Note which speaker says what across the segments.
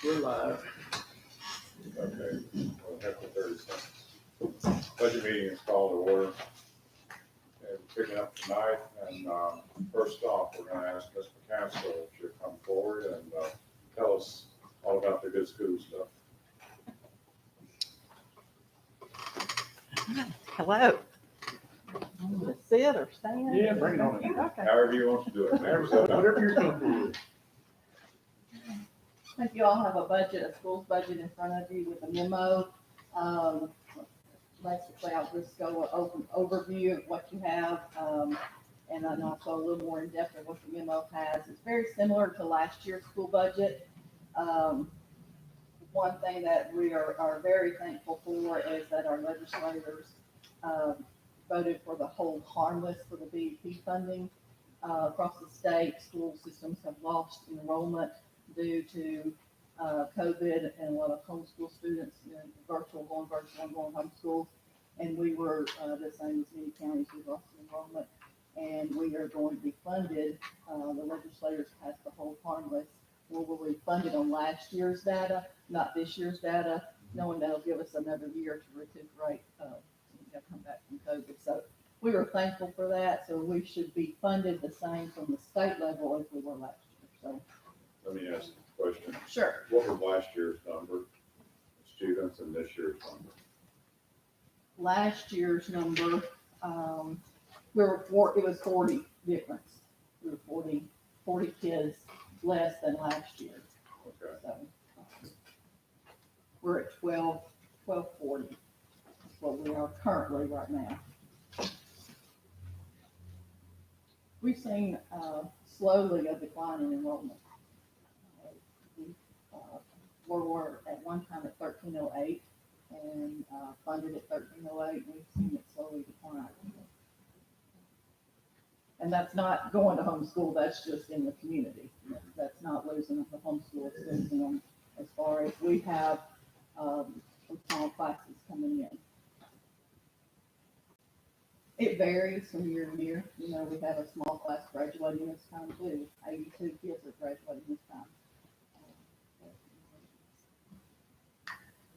Speaker 1: We're live.
Speaker 2: Okay, we'll have the 30 seconds. Budget meeting is called to order. And picking up tonight, and first off, we're gonna ask Ms. McCaskill if she'll come forward and tell us all about the good school stuff.
Speaker 3: Hello. Sit or stand?
Speaker 1: Yeah, bring it on.
Speaker 3: Okay.
Speaker 2: However you want to do it.
Speaker 1: Whatever you're comfortable with.
Speaker 4: I think you all have a budget, a school's budget in front of you with a memo. Basically, I'll just go over overview of what you have, and then also a little more in depth of what the memo has. It's very similar to last year's school budget. One thing that we are very thankful for is that our legislators voted for the hold harmless for the BEP funding. Across the state, school systems have lost enrollment due to COVID and a lot of homeschool students, going virtual and going homeschool. And we were the same as many counties, we lost enrollment. And we are going to be funded, the legislators passed the hold harmless. We will be funded on last year's data, not this year's data, knowing that'll give us another year to recuperate, come back from COVID. So we were thankful for that. So we should be funded the same from the state level as we were last year. So.
Speaker 2: Let me ask a question.
Speaker 4: Sure.
Speaker 2: What was last year's number, students, and this year's number?
Speaker 4: Last year's number, it was 40 difference. We were 40 kids less than last year.
Speaker 2: Okay.
Speaker 4: So we're at 1240. That's what we are currently right now. We've seen slowly a decline in enrollment. We were at one time at 1308 and funded at 1308. We've seen it slowly decline. And that's not going to homeschool, that's just in the community. That's not losing the homeschool, it's losing them as far as we have some small classes coming in. It varies from year to year. You know, we have a small class graduating this time too. 82 kids are graduating this time.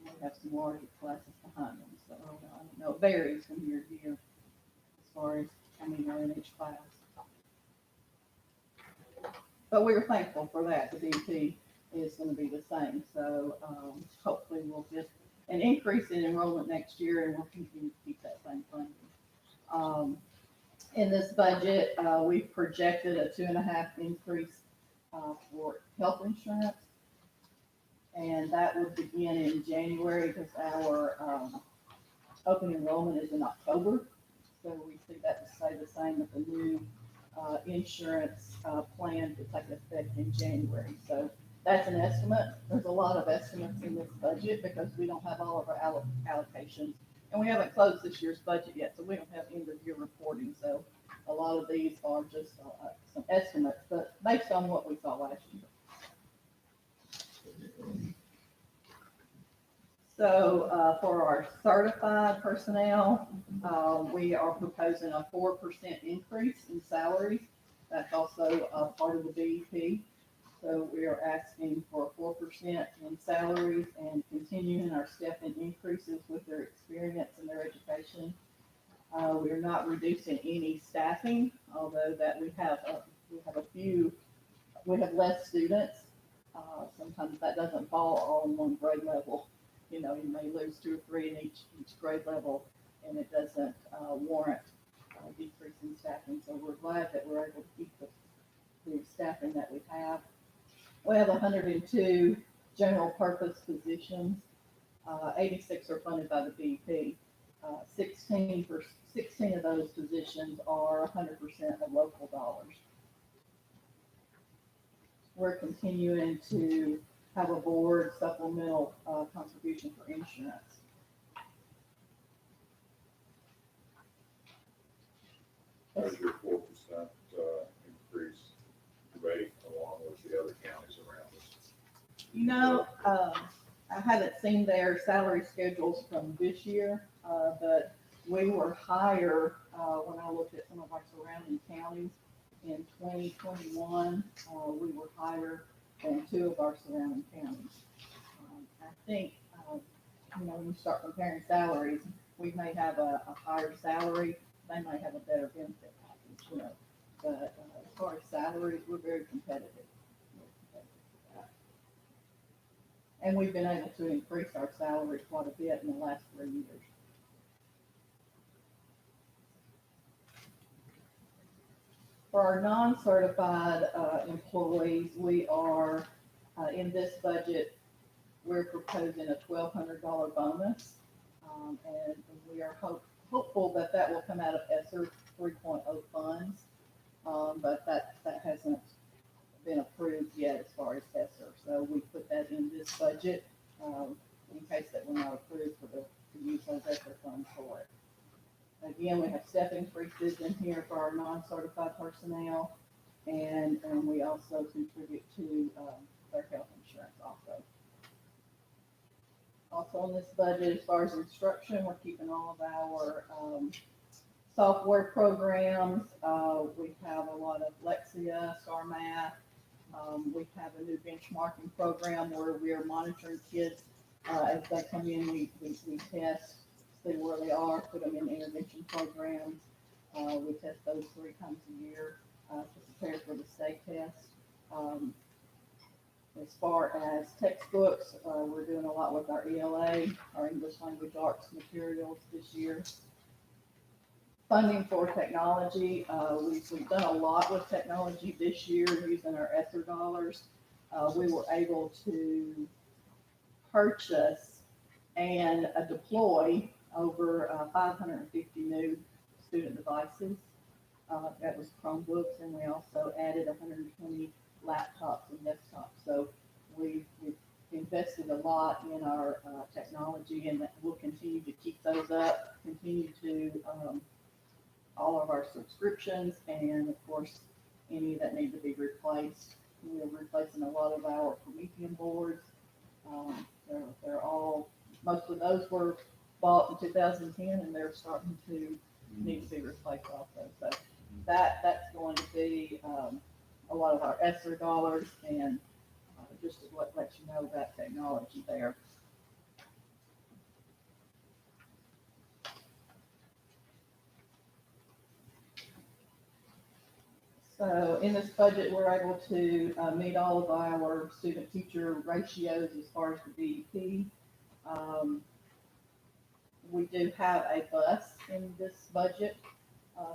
Speaker 4: We have some larger classes behind them, so I don't know. It varies from year to year as far as how many are in each class. But we were thankful for that. The DP is going to be the same, so hopefully we'll get an increase in enrollment next year, and we'll continue to keep that same funding. In this budget, we've projected a 2.5% increase for health insurance. And that would begin in January because our open enrollment is in October. So we see that to stay the same with the new insurance plan to take effect in January. So that's an estimate. There's a lot of estimates in this budget because we don't have all of our allocations. And we haven't closed this year's budget yet, so we don't have end of year reporting. So a lot of these are just some estimates, but based on what we saw last year. So for our certified personnel, we are proposing a 4% increase in salaries. That's also part of the BEP. So we are asking for 4% in salaries and continuing our step-in increases with their experience and their education. We are not reducing any staffing, although that we have less students. Sometimes that doesn't fall all in one grade level. You know, you may lose 2 or 3 in each grade level, and it doesn't warrant a decrease in staffing. So we're glad that we're able to keep the staffing that we have. We have 102 general purpose positions. 86 are funded by the BEP. 16 of those positions are 100% of local dollars. We're continuing to have a board supplemental contribution for insurance.
Speaker 2: How's your 4% increase rate along with the other counties around us?
Speaker 4: You know, I haven't seen their salary schedules from this year, but we were higher when I looked at some of our surrounding counties. In 2021, we were higher than 2 of our surrounding counties. I think, when you start comparing salaries, we may have a higher salary, they may have a better benefit package, But as far as salaries, we're very competitive. And we've been able to increase our salary quite a bit in the last 3 years. For our non-certified employees, we are, in this budget, we're proposing a $1,200 bonus. And we are hopeful that that will come out of ESSER 3.0 funds. But that hasn't been approved yet as far as ESSER. So we put that in this budget, in case that we're not approved to use those ESSER funds for it. Again, we have step increases in here for our non-certified personnel, and we also contribute to their health insurance also. Also in this budget, as far as instruction, we're keeping all of our software programs. We have a lot of Lexia, StarMath. We have a new benchmarking program where we are monitoring kids as they come in. We test, see where they are, put them in intervention programs. We test those 3 times a year to prepare for the state test. As far as textbooks, we're doing a lot with our ELA, our English Language Arts materials this year. Funding for technology, we've done a lot with technology this year using our ESSER dollars. We were able to purchase and deploy over 550 new student devices. That was Chromebooks, and we also added 120 laptops and desktops. So we've invested a lot in our technology, and we'll continue to keep those up, continue to all of our subscriptions, and of course, any that need to be replaced. We're replacing a lot of our Promethean boards. They're all, most of those were bought in 2010, and they're starting to need to be replaced also. So that's going to be a lot of our ESSER dollars, and just to let you know about technology there. So in this budget, we're able to meet all of our student-teacher ratios as far as the DEP. We do have a bus in this budget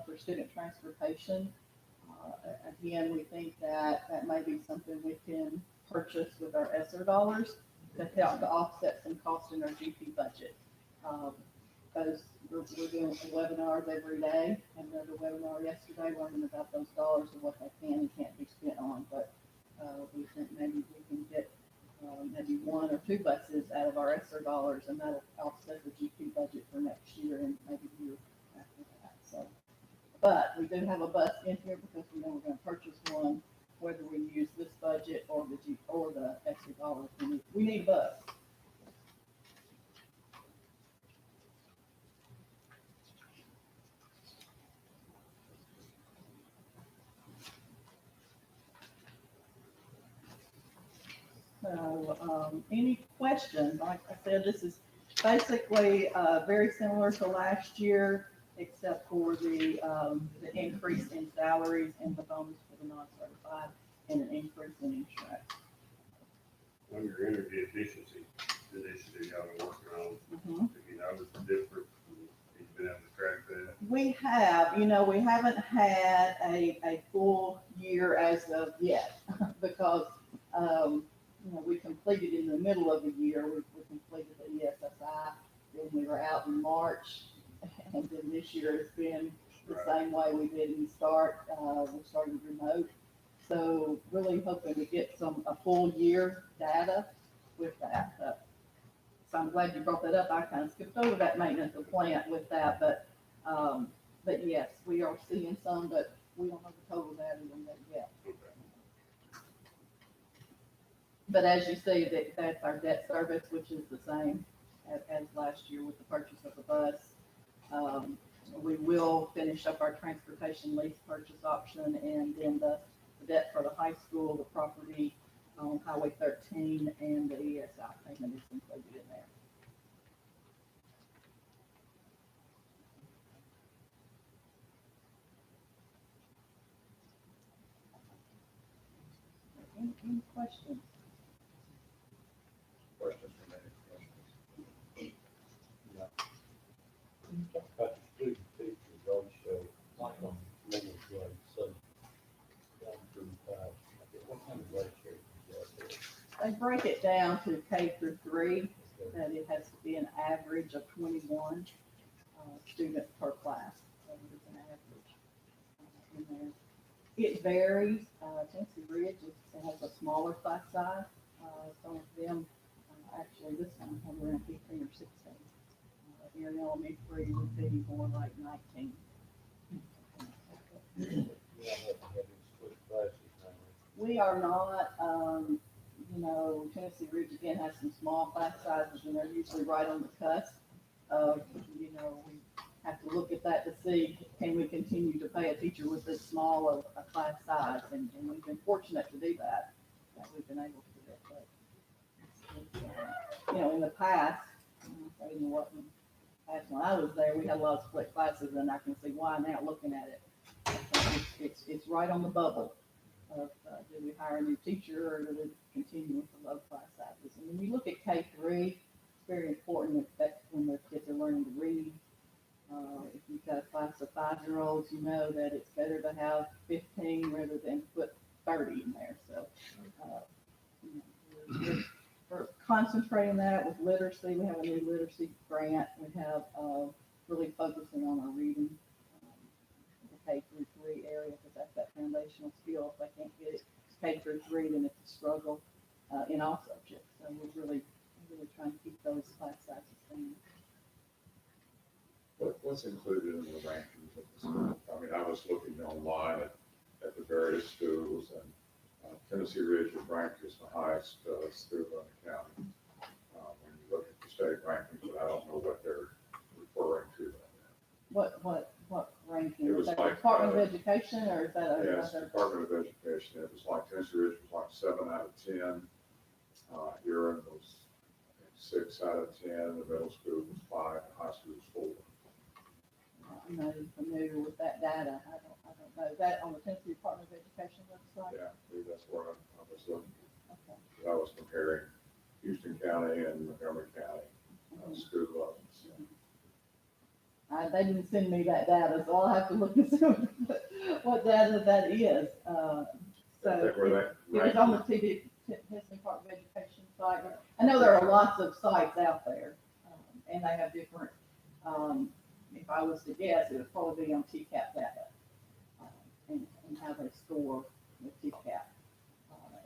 Speaker 4: for student transportation. Again, we think that may be something we can purchase with our ESSER dollars to help to offset some cost in our GP budget. Because we're doing webinars every day, and there's a webinar yesterday learning about those dollars and what they can and can't be spent on. But we think maybe we can get maybe 1 or 2 buses out of our ESSER dollars, and that'll offset the GP budget for next year and maybe the year after that. So, but we do have a bus in here because we know we're going to purchase one, whether we use this budget or the ESSER dollars. We need a bus. So, any questions? Like I said, this is basically very similar to last year, except for the increase in salaries and the bonus for the non-certified, and an increase in insurance.
Speaker 1: On your energy efficiency initiative y'all are working on,
Speaker 4: Mm-hmm.
Speaker 1: if you notice the difference, you've been able to track that.
Speaker 4: We have, we haven't had a full year as of yet because, we completed in the middle of the year, we completed the ESSI, then we were out in March, and then this year it's been the same way we did in start. We started remote. So really hoping to get a full year data with that. So I'm glad you brought that up. I kind of skipped over that maintenance of plant with that, but yes, we are seeing some, but we don't have the total data on that yet.
Speaker 1: Okay.
Speaker 4: But as you see, that's our debt service, which is the same as last year with the purchase of the bus. We will finish up our transportation lease purchase option, and then the debt for the high school, the property on Highway 13, and the ESI payment is Any questions?
Speaker 2: Questions from any questions?
Speaker 5: Got the student teachers also, like on middle grade, so one through five, what kind of ratio is that?
Speaker 4: They break it down to K through 3, that it has to be an average of 21 students per class. So it's an average in there. It varies. Tennessee Ridge has a smaller class size. Some of them, actually this one have around 15 or 16. Here in elementary would be more like 19.
Speaker 5: Yeah, I haven't had any split classes now.
Speaker 4: We are not, Tennessee Ridge again has some small class sizes and they're usually right on the cusp of, we have to look at that to see, can we continue to pay a teacher with this small of a class size? And we've been fortunate to do that we've been able to do that. But, in the past, when I was there, we had a lot of split classes and I can see why now looking at it. It's right on the bubble of, do we hire a new teacher or do we continue with the low class sizes? And when you look at K3, it's very important that when the kids are learning to read, if you've got a class of 5-year-olds, you know that it's better to have 15 rather than put 30 in there. So, we're concentrating that with literacy. We have a new literacy grant. We have really focusing on our reading, the K through 3 area, because that's that foundational skill. If they can't get it K through 3, then it's a struggle in all subjects. So we're really trying to keep those class sizes down.
Speaker 2: What's included in the rankings of the school? I mean, I was looking online at the various schools, and Tennessee Ridge is ranked as the highest school in the county. When you look at the state rankings, but I don't know what they're referring to.
Speaker 4: What ranking?
Speaker 2: It
Speaker 4: Is
Speaker 2: was
Speaker 4: that
Speaker 2: like,
Speaker 4: Department of Education or is that
Speaker 2: Yes,
Speaker 4: another?
Speaker 2: Department of Education. It was like Tennessee Ridge was like 7 out of 10. Huron was 6 out of 10. The middle school was 5. The high school was 4.
Speaker 4: I'm not even familiar with that data. I don't know. Is that on the Tennessee Department of Education website?
Speaker 2: Yeah, I believe that's where I was looking.
Speaker 4: Okay.
Speaker 2: I was comparing Houston County and Montgomery County school levels.
Speaker 4: They didn't send me that data, so I'll have to look and see what data that is. So
Speaker 2: Were they
Speaker 4: it was on the Tennessee Department of Education site. I know there are lots of sites out there, and they have different, if I was to guess, it would probably be on TCAP data, and how they score with TCAP.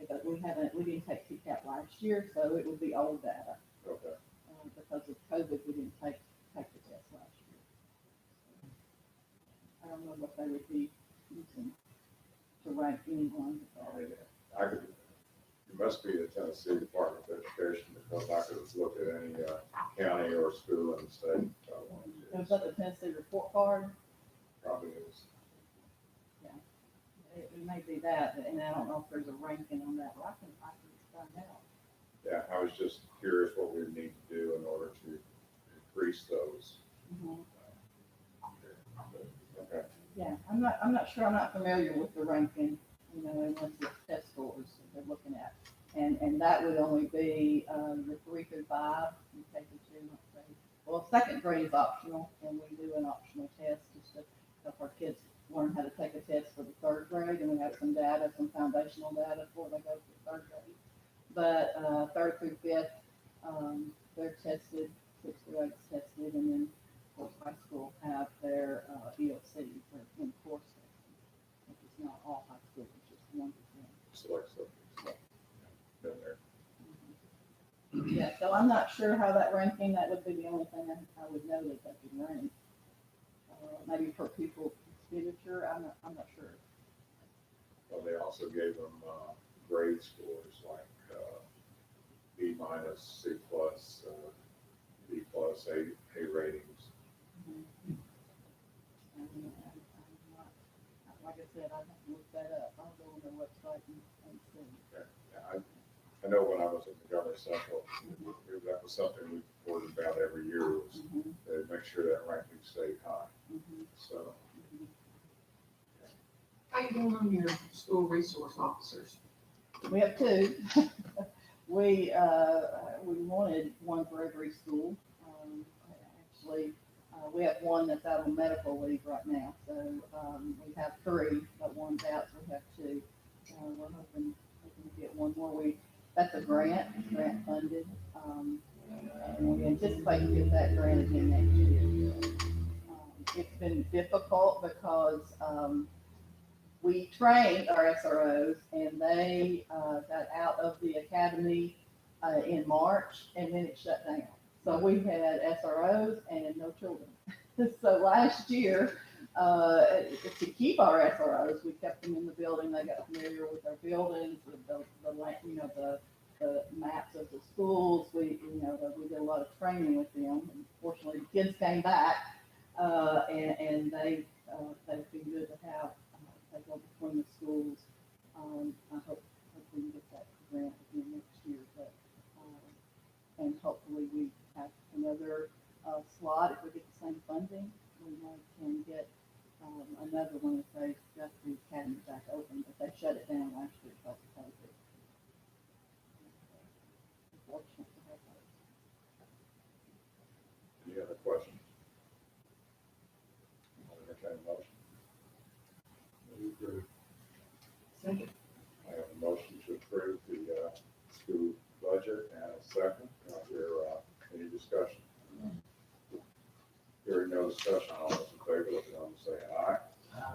Speaker 4: But we didn't take TCAP last year, so it would be old data.
Speaker 2: Okay.
Speaker 4: Because of COVID, we didn't take the test last year. I don't know what they would be using to rank anyone.
Speaker 2: I mean, it must be the Tennessee Department of Education, because I could look at any county or school in the state if I wanted to.
Speaker 4: Is that the Tennessee report card?
Speaker 2: Probably is.
Speaker 4: It may be that, and I don't know if there's a ranking on that, but I can find out.
Speaker 2: Yeah, I was just curious what we need to do in order to increase those. Okay.
Speaker 4: Yeah, I'm not sure, I'm not familiar with the ranking, unless it's test scores that they're looking at. And that would only be, your 3 through 5, you take it to, let's say, well, second grade is optional, and we do an optional test just to help our kids learn how to take a test for the 3rd grade, and we have some data, some foundational data before they go to 3rd grade. But, 3rd through 5th, they're tested, 6th through 8th tested, and then, of course, high school have their, ELC, their in-course testing, which is not all high school, it's just 1 to 10.
Speaker 2: Select subjects. Been there.
Speaker 4: Yeah, so I'm not sure how that ranking, that would be the only thing I would know that they could rank. Maybe per pupil expenditure, I'm not sure.
Speaker 2: Well, they also gave them grade scores like B minus, C plus, B plus, A ratings.
Speaker 4: Like I said, I'd have to look that up. I'll go on their website and see.
Speaker 2: Okay. Yeah, I know when I was at Montgomery Central, that was something we reported about every year, was to make sure that ranking stayed high. So,
Speaker 6: How you doing on your school resource officers?
Speaker 4: We have two. We wanted one for every school. Actually, we have one that's out on medical leave right now, so, we have three, but one's out, so we have two. We're hoping to get one more. That's a grant funded, and we anticipate to get that grant again next year. It's been difficult because, we trained our SROs and they, got out of the academy, in March and then it shut down. So we had SROs and no children. So last year, to keep our SROs, we kept them in the building. They got familiar with our buildings, with the maps of the schools. We did a lot of training with them. And fortunately, the kids came back, and they've been good to have. They go between the schools. I hope we can get that grant again next year, but, and hopefully we have another, slot. If we get the same funding, we can get, another one if they got the academy back open, but they shut it down last year because of COVID. Unfortunate to have that.
Speaker 2: Any other questions? I'll entertain a motion.
Speaker 5: Second.
Speaker 2: I have a motion to approve the, school budget and a second. Do I hear, any discussion? Hearing no discussion, all those in favor, let it know, say aye.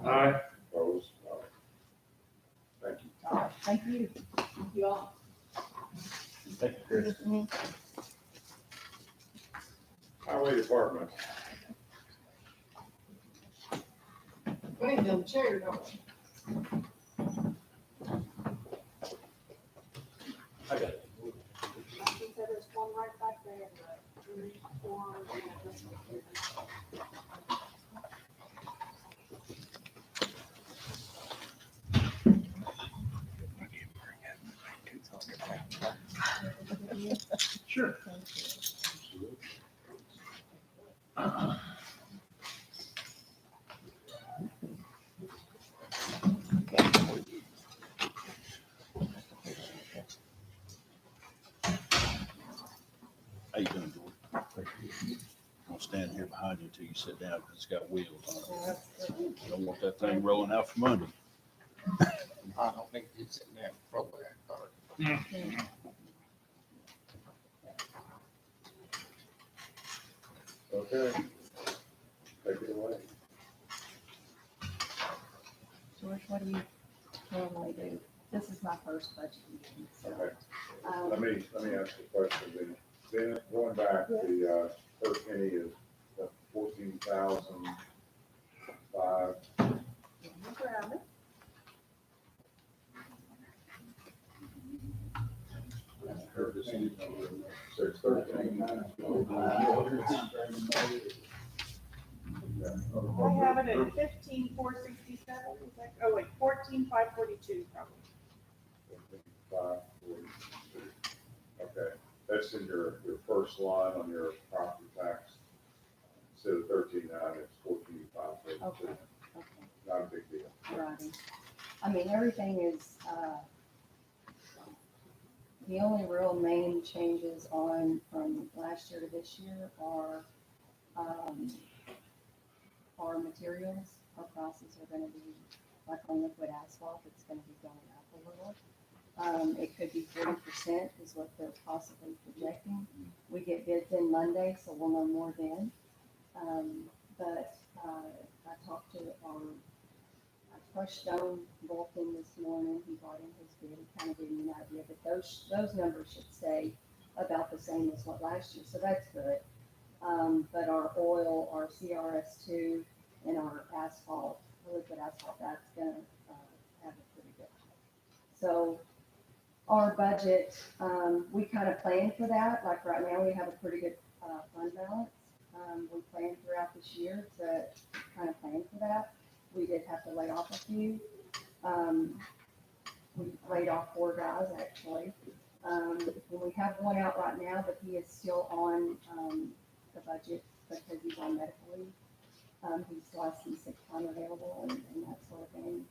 Speaker 1: Aye.
Speaker 2: Opposed? No. Thank you.
Speaker 4: All right, thank you. Thank you all.
Speaker 5: Thank you, Chris.
Speaker 2: Highway Department,
Speaker 6: We ain't no chair, don't we?
Speaker 5: I got it.
Speaker 6: I think that there's one right back there, but 3, 4, yeah, this one.
Speaker 5: Sure.
Speaker 7: How you doing, George? I'll stand here behind you until you sit down, because it's got wheels on it. I don't want that thing rolling out from under.
Speaker 8: I don't think it's in there for that part.
Speaker 2: okay. Take it away.
Speaker 9: George, what do you normally do? This is my first budget meeting, so.
Speaker 2: Okay.
Speaker 9: um,
Speaker 2: Let me ask you a question then. Then going back, the, per penny is 14,005.
Speaker 6: Grab it.
Speaker 2: Six thirteen.
Speaker 6: I have it at 15,467, is that, oh wait, 14,542 probably.
Speaker 2: 542. Okay, that's in your first line on your property tax. Instead of 13,900, it's 14,542.
Speaker 9: Okay, okay,
Speaker 2: Not a big deal.
Speaker 9: righty. I mean, everything is, the only real main changes on from last year to this year are materials. Our prices are gonna be, like on liquid asphalt, it's gonna be going up a little. It could be 40% is what they're possibly projecting. We get bids in Monday, so we'll know more then. But I talked to our crushed stone Vulcan this morning. He brought in his bid, he kind of gave me an idea, but those numbers should stay about the same as what last year, so that's good. But our oil, our CRS2, and our asphalt, liquid asphalt, that's gonna have a pretty good. So our budget, we kind of planned for that. Like right now, we have a pretty good fund balance. We planned throughout this year to kind of plan for that. We did have to lay off a few. We laid off 4 guys actually. We have one out right now, but he is still on the budget because he's on medical leave. He still has some sick time available and that sort of thing.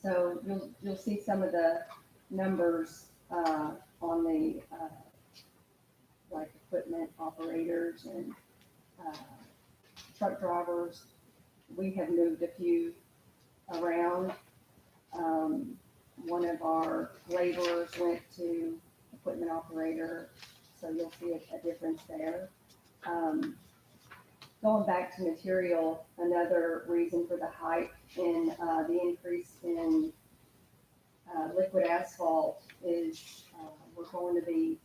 Speaker 9: So you'll see some of the numbers, on the, like equipment operators and, truck drivers. We have moved a few around. One of our laborers went to equipment operator, so you'll see a difference there. Going back to material, another reason for the hike in, the increase in, liquid asphalt is, we're going to be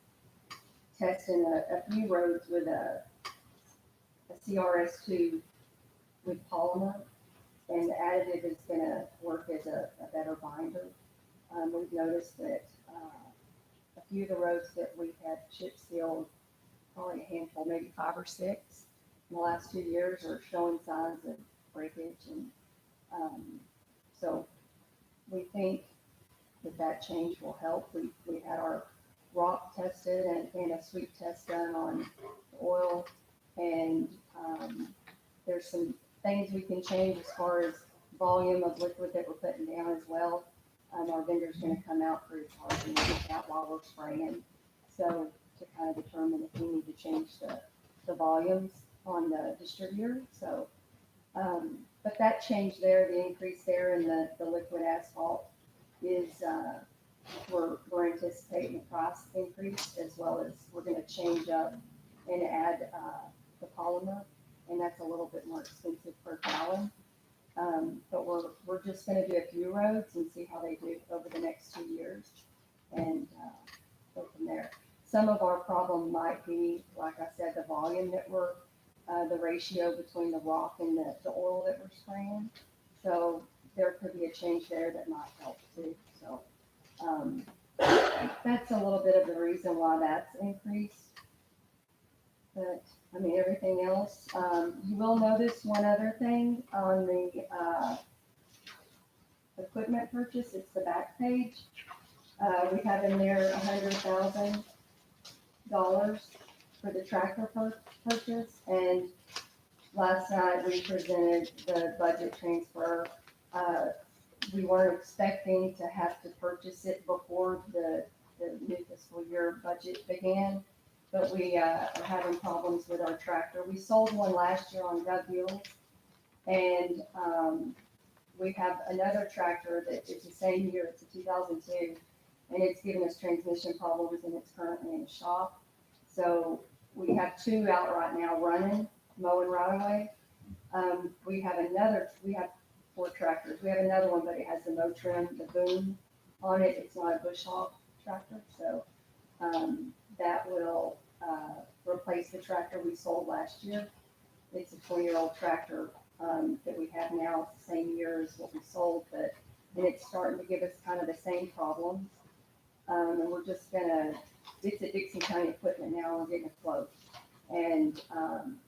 Speaker 9: testing a few roads with a CRS2 with polymer, and the additive is gonna work as a better binder. We've noticed that, a few of the roads that we had chip sealed, probably a handful, maybe 5 or 6, in the last 2 years are showing signs of breakage, and, so we think that change will help. We had our rock tested and a sweep test done on oil, and, there's some things we can change as far as volume of liquid that we're putting down as well. Our vendor's gonna come out for a charge and look at while we're spraying. So to kind of determine if we need to change the volumes on the distributor, so, but that change there, the increase there in the liquid asphalt is, we're anticipating a price increase, as well as we're gonna change up and add, the polymer, and that's a little bit more expensive per gallon. But we're just gonna do a few roads and see how they do over the next 2 years, and, go from there. Some of our problem might be, like I said, the volume that we're, the ratio between the rock and the oil that we're spraying. So there could be a change there that might help too, so, that's a little bit of the reason why that's increased. But, I mean, everything else, you will notice one other thing on the, equipment purchase, it's the back page. We have in there $100,000 for the tractor purchase, and last night we presented the budget transfer. We weren't expecting to have to purchase it before the new fiscal year budget began, but we, are having problems with our tractor. We sold one last year on gov deals, and, we have another tractor that is the same year, it's a 2002, and it's given us transmission problems, and it's currently in the shop. So we have 2 out right now running, mowing right away. We have 4 tractors. We have another one, but it has the Motrin, the boom on it. It's not a bush hog tractor, so, that will, replace the tractor we sold last year. It's a 20-year-old tractor, that we have now. It's the same year as what we sold, and it's starting to give us kind of the same problems. And we're just gonna, it's at Dixon County Equipment now, we're getting a quote. And,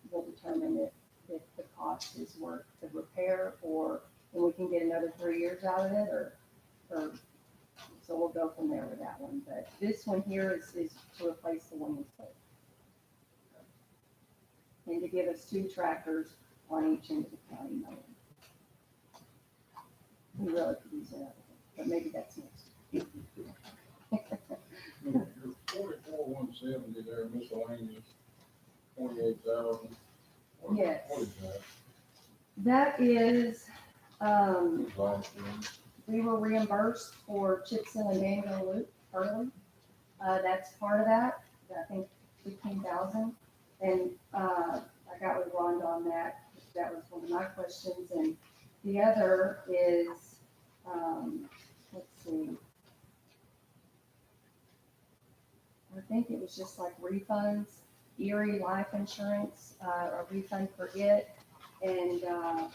Speaker 9: we'll determine if the cost is worth the repair, or, and we can get another 3 years out of it, or, so we'll go from there with that one. But this one here is to replace the one we sold. And to give us 2 tractors on each end of the county mowing. We really could use another one, but maybe that's next.
Speaker 2: Your 44,170 there, miscellaneous, 28,000.
Speaker 9: Yes.
Speaker 2: What is that?
Speaker 9: That is,
Speaker 2: Last year.
Speaker 9: we were reimbursed for Chipson and Danville Loop early. That's part of that, I think 15,000. And, I got with Rhonda on that. That was one of my questions. And the other is, let's see. I think it was just like refunds, Erie Life Insurance, a refund for it. And, I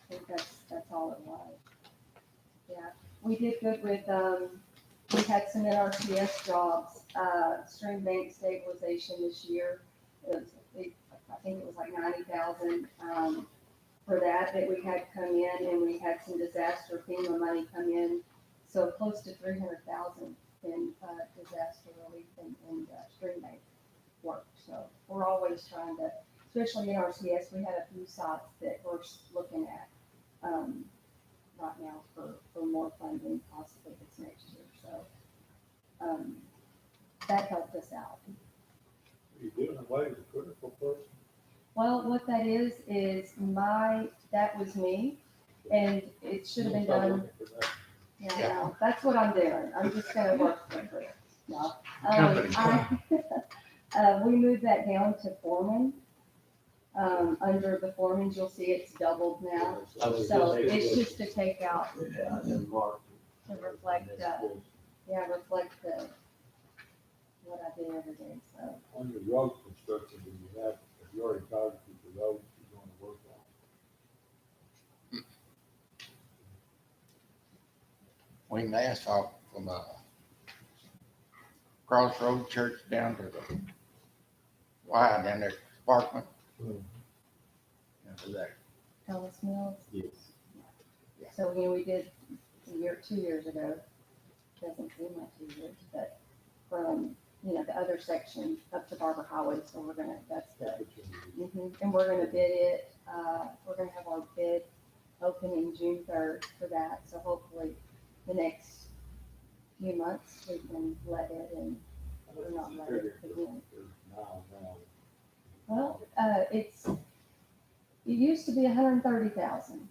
Speaker 9: think that's all it was. Yeah, we did good with, we had some NRCS jobs, stream bank stabilization this year. It was, I think it was like 90,000, for that we had come in, and we had some disaster FEMA money come in. So close to 300,000 in, disaster relief and stream bank work. So we're always trying to, especially in RCS, we had a few sites that we're looking at, right now for more funding possibly this next year, so. That helped us out.
Speaker 5: Are you doing away with the critical person?
Speaker 9: Well, what that is that was me, and it should have been done, yeah, no, that's what I'm doing, I'm just gonna work quickly, no. We moved that down to foreman. Under the foremans, you'll see it's doubled now, so it's just to take out, to reflect, reflect what I did every day, so.
Speaker 5: On your road construction, do you have already targeted the roads you're gonna work on?
Speaker 8: We can asphalt from, Crossroad Church down to the Y down there, Sparkman. Down to there.
Speaker 9: Ellis Mills.
Speaker 5: Yes.
Speaker 9: So, we did 2 years ago, doesn't seem like 2 years, but from, the other section up to Barber Highway, so that's the, and we're gonna bid it, we're gonna have our bid opening June 3rd for that, so hopefully the next few months we can let it and, or not let it begin. Well, it used to be 130,000.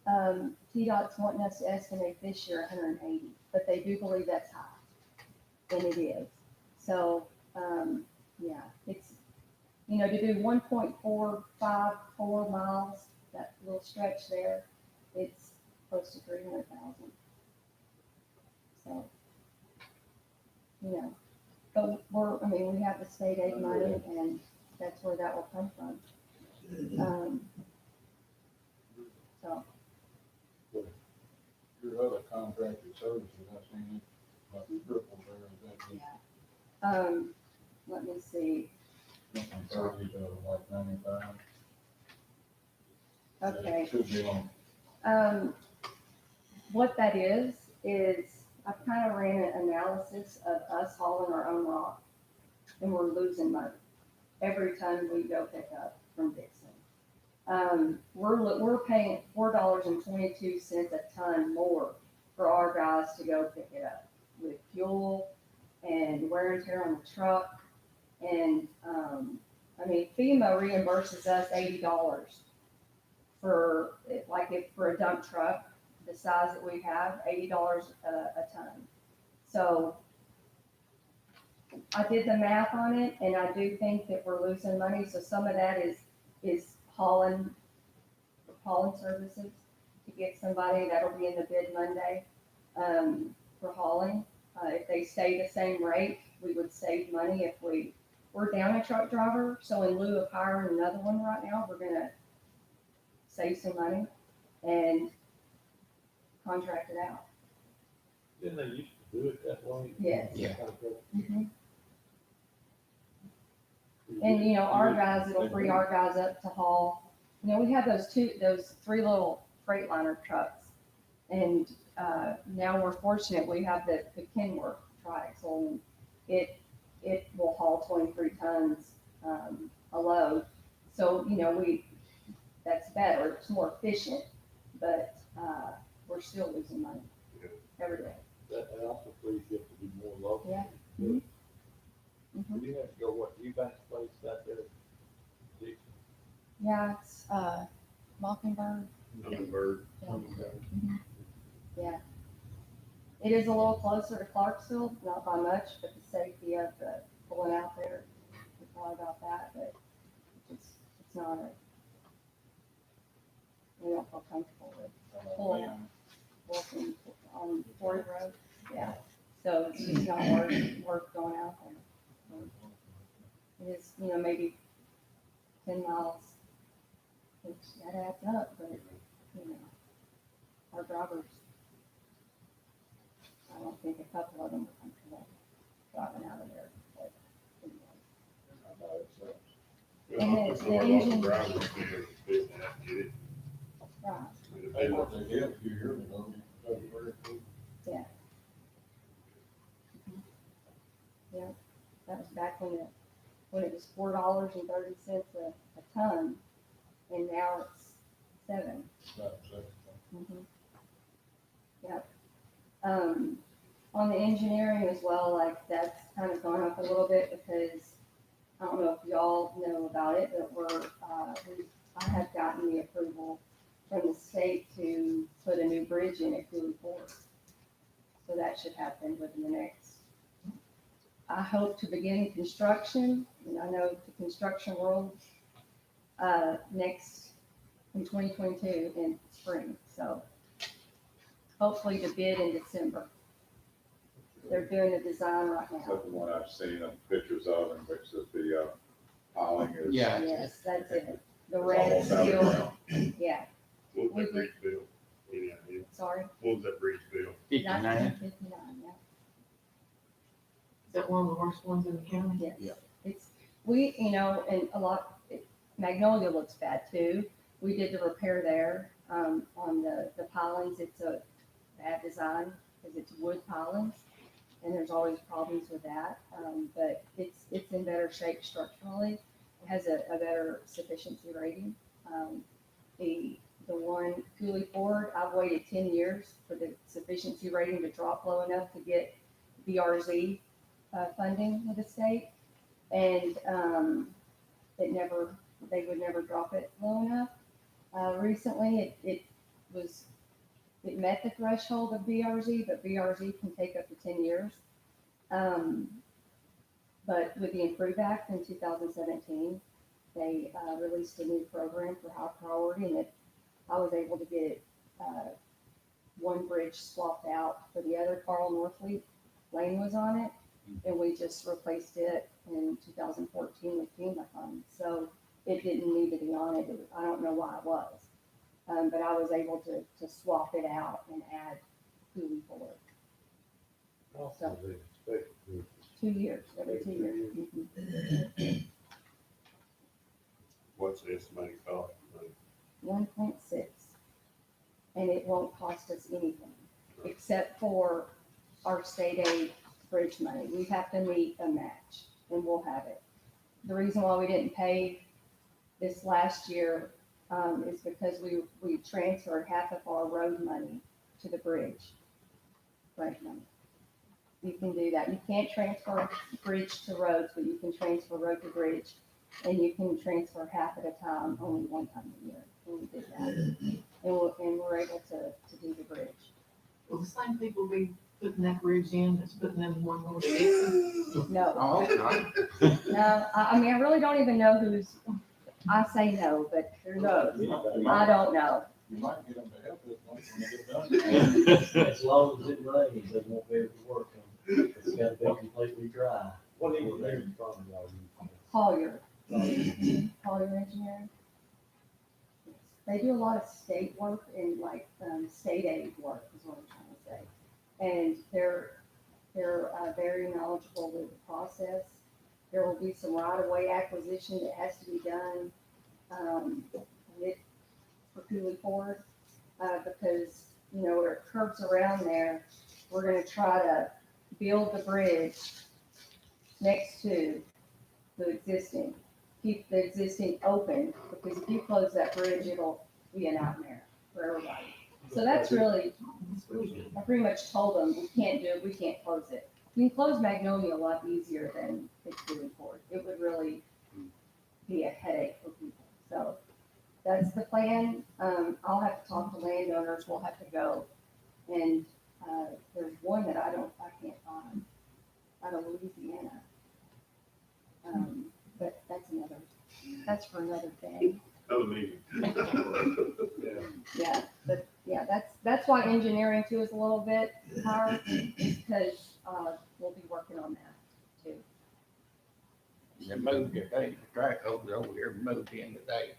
Speaker 9: TDOT's wanting us to estimate this year 180, but they do believe that's high, and it is. So, it's, to do 1.454 miles, that little stretch there, it's close to 300,000. So, but we have the state aid money, and that's where that will come from. So,
Speaker 2: Your other contracted services, I've seen it, like triple there, is that
Speaker 9: let me see.
Speaker 2: from 30 to like 95?
Speaker 9: Okay.
Speaker 2: It should be on.
Speaker 9: What that is I've kind of ran an analysis of us hauling our own rock, and we're losing money every time we go pick up from Dixon. We're paying $4.22 a ton more for our guys to go pick it up with fuel and wear and tear on the truck. And, FEMA reimburses us $80 for, for a dump truck, the size that we have, $80 a ton. So I did the math on it, and I do think that we're losing money. So some of that is hauling services to get somebody that'll be in the bid Monday, for hauling. If they stay the same rate, we would save money if we're down a truck driver. So in lieu of hiring another one right now, we're gonna save some money and contract it out.
Speaker 5: Didn't they used to do it that way?
Speaker 9: Yes.
Speaker 8: Yeah.
Speaker 9: Mhm. And, our guys, it'll free our guys up to haul. We have those 3 little Freightliner trucks. And, now we're fortunate, we have the Kenworth triaxle, and it will haul 23 tons, a load. So, that's better, it's more efficient, but, we're still losing money every day.
Speaker 5: That also frees you up to be more local.
Speaker 9: Yeah.
Speaker 5: Do
Speaker 9: Mhm.
Speaker 5: you have to go, Eubanks place out there? Dixon?
Speaker 9: Yeah, it's, Mockingbird.
Speaker 1: Hummingbird.
Speaker 9: Yeah. It is a little closer to Clarksville, not by much, but the safety of the pulling out there, we thought about that, but it's not we don't feel comfortable with pulling out, walking on Ford Road, yeah. So it's just not worth going out there. It is, maybe 10 miles, which that adds up, but, our drivers, I don't think a couple of them are comfortable driving out of there, but anyway. And
Speaker 1: Well,
Speaker 9: the
Speaker 1: some of our local
Speaker 9: engine-
Speaker 1: drivers will be able to fix that, get it.
Speaker 9: Right,
Speaker 2: They what they did a few years ago, they was very cool.
Speaker 9: that was back when it was $4.30 a ton, and now it's 7.
Speaker 2: About 7.
Speaker 9: Mhm. On the engineering as well, like that's kind of gone up a little bit because I don't know if y'all know about it, but I have gotten the approval from the state to put a new bridge in at Cooley Ford. So that should happen within the next, I hope to begin construction, and I know the construction world, next, in 2022 in spring, so hopefully to bid in December. They're doing the design right
Speaker 2: Is
Speaker 9: now.
Speaker 2: that the one I've seen pictures of in which the piling is?
Speaker 8: Yeah.
Speaker 9: Yes, that's it. The
Speaker 2: It's
Speaker 9: red
Speaker 2: almost out of the
Speaker 9: steel,
Speaker 2: ground.
Speaker 9: yeah,
Speaker 1: What was that bridge bill? Any idea?
Speaker 9: sorry,
Speaker 1: What was that bridge bill?
Speaker 8: 59.
Speaker 9: 1959, yeah.
Speaker 3: Is that one of the worst ones in the county?
Speaker 9: Yes.
Speaker 7: Yeah.
Speaker 9: It's, we, and a lot, Magnolia looks bad too. We did the repair there, on the pilings. It's a bad design because it's wood pilings and there's always problems with that. But it's in better shape structurally. It has a better sufficiency rating. The one Cooley Ford, I've waited 10 years for the sufficiency rating to drop low enough to get BRZ funding with the state. And they would never drop it low enough. Recently, it met the threshold of BRZ, but BRZ can take up to 10 years. But with the Improve Act in 2017, they released a new program for high priority, and I was able to get one bridge swapped out for the other. Carl Northleaf Lane was on it, and we just replaced it in 2014 with FEMA funds. So it didn't need to be on it. I don't know why it was. But I was able to swap it out and add Cooley Ford.
Speaker 5: Also, they expect to
Speaker 9: 2 years, every 2 years. Mhm.
Speaker 1: What's the estimated cost?
Speaker 9: 1.6. And it won't cost us anything, except for our state aid bridge money. We have to meet a match, and we'll have it. The reason why we didn't pay this last year is because we transferred half of our road money to the bridge grant money. You can do that. You can't transfer bridge to roads, but you can transfer road to bridge, and you can transfer half at a time, only one time a year. And we did that, and we're able to do the bridge.
Speaker 3: Will the same people be putting that bridge in that's putting in one more fixing?
Speaker 9: No,
Speaker 8: Oh, okay.
Speaker 9: no, I mean, I really don't even know who's, I say no, but who knows? I don't know.
Speaker 2: You might get them to help us once when they get done.
Speaker 5: As long as it rains, they won't be able to work on it. It's gotta be completely dry.
Speaker 8: What do you
Speaker 5: Before they
Speaker 8: do?
Speaker 5: probably all use
Speaker 9: Collier Engineering. They do a lot of state work and like, state aid work is what I'm trying to say. And they're very knowledgeable with the process. There will be some right-of-way acquisition that has to be done, for Cooley Ford, because, where it curves around there, we're gonna try to build the bridge next to the existing, keep the existing open, because if you close that bridge, it'll be a nightmare for everybody. So that's really, I pretty much told them, we can't close it. We can close Magnolia a lot easier than Cooley Ford. It would really be a headache for people. So that's the plan. I'll have to talk to landowners. We'll have to go. And, there's one that I can't find out of Louisiana. But that's for another day.
Speaker 1: Another meeting.
Speaker 9: Yeah, but yeah, that's why engineering too is a little bit higher, because, we'll be working on that too.
Speaker 8: They moved it, the track over here, moved in today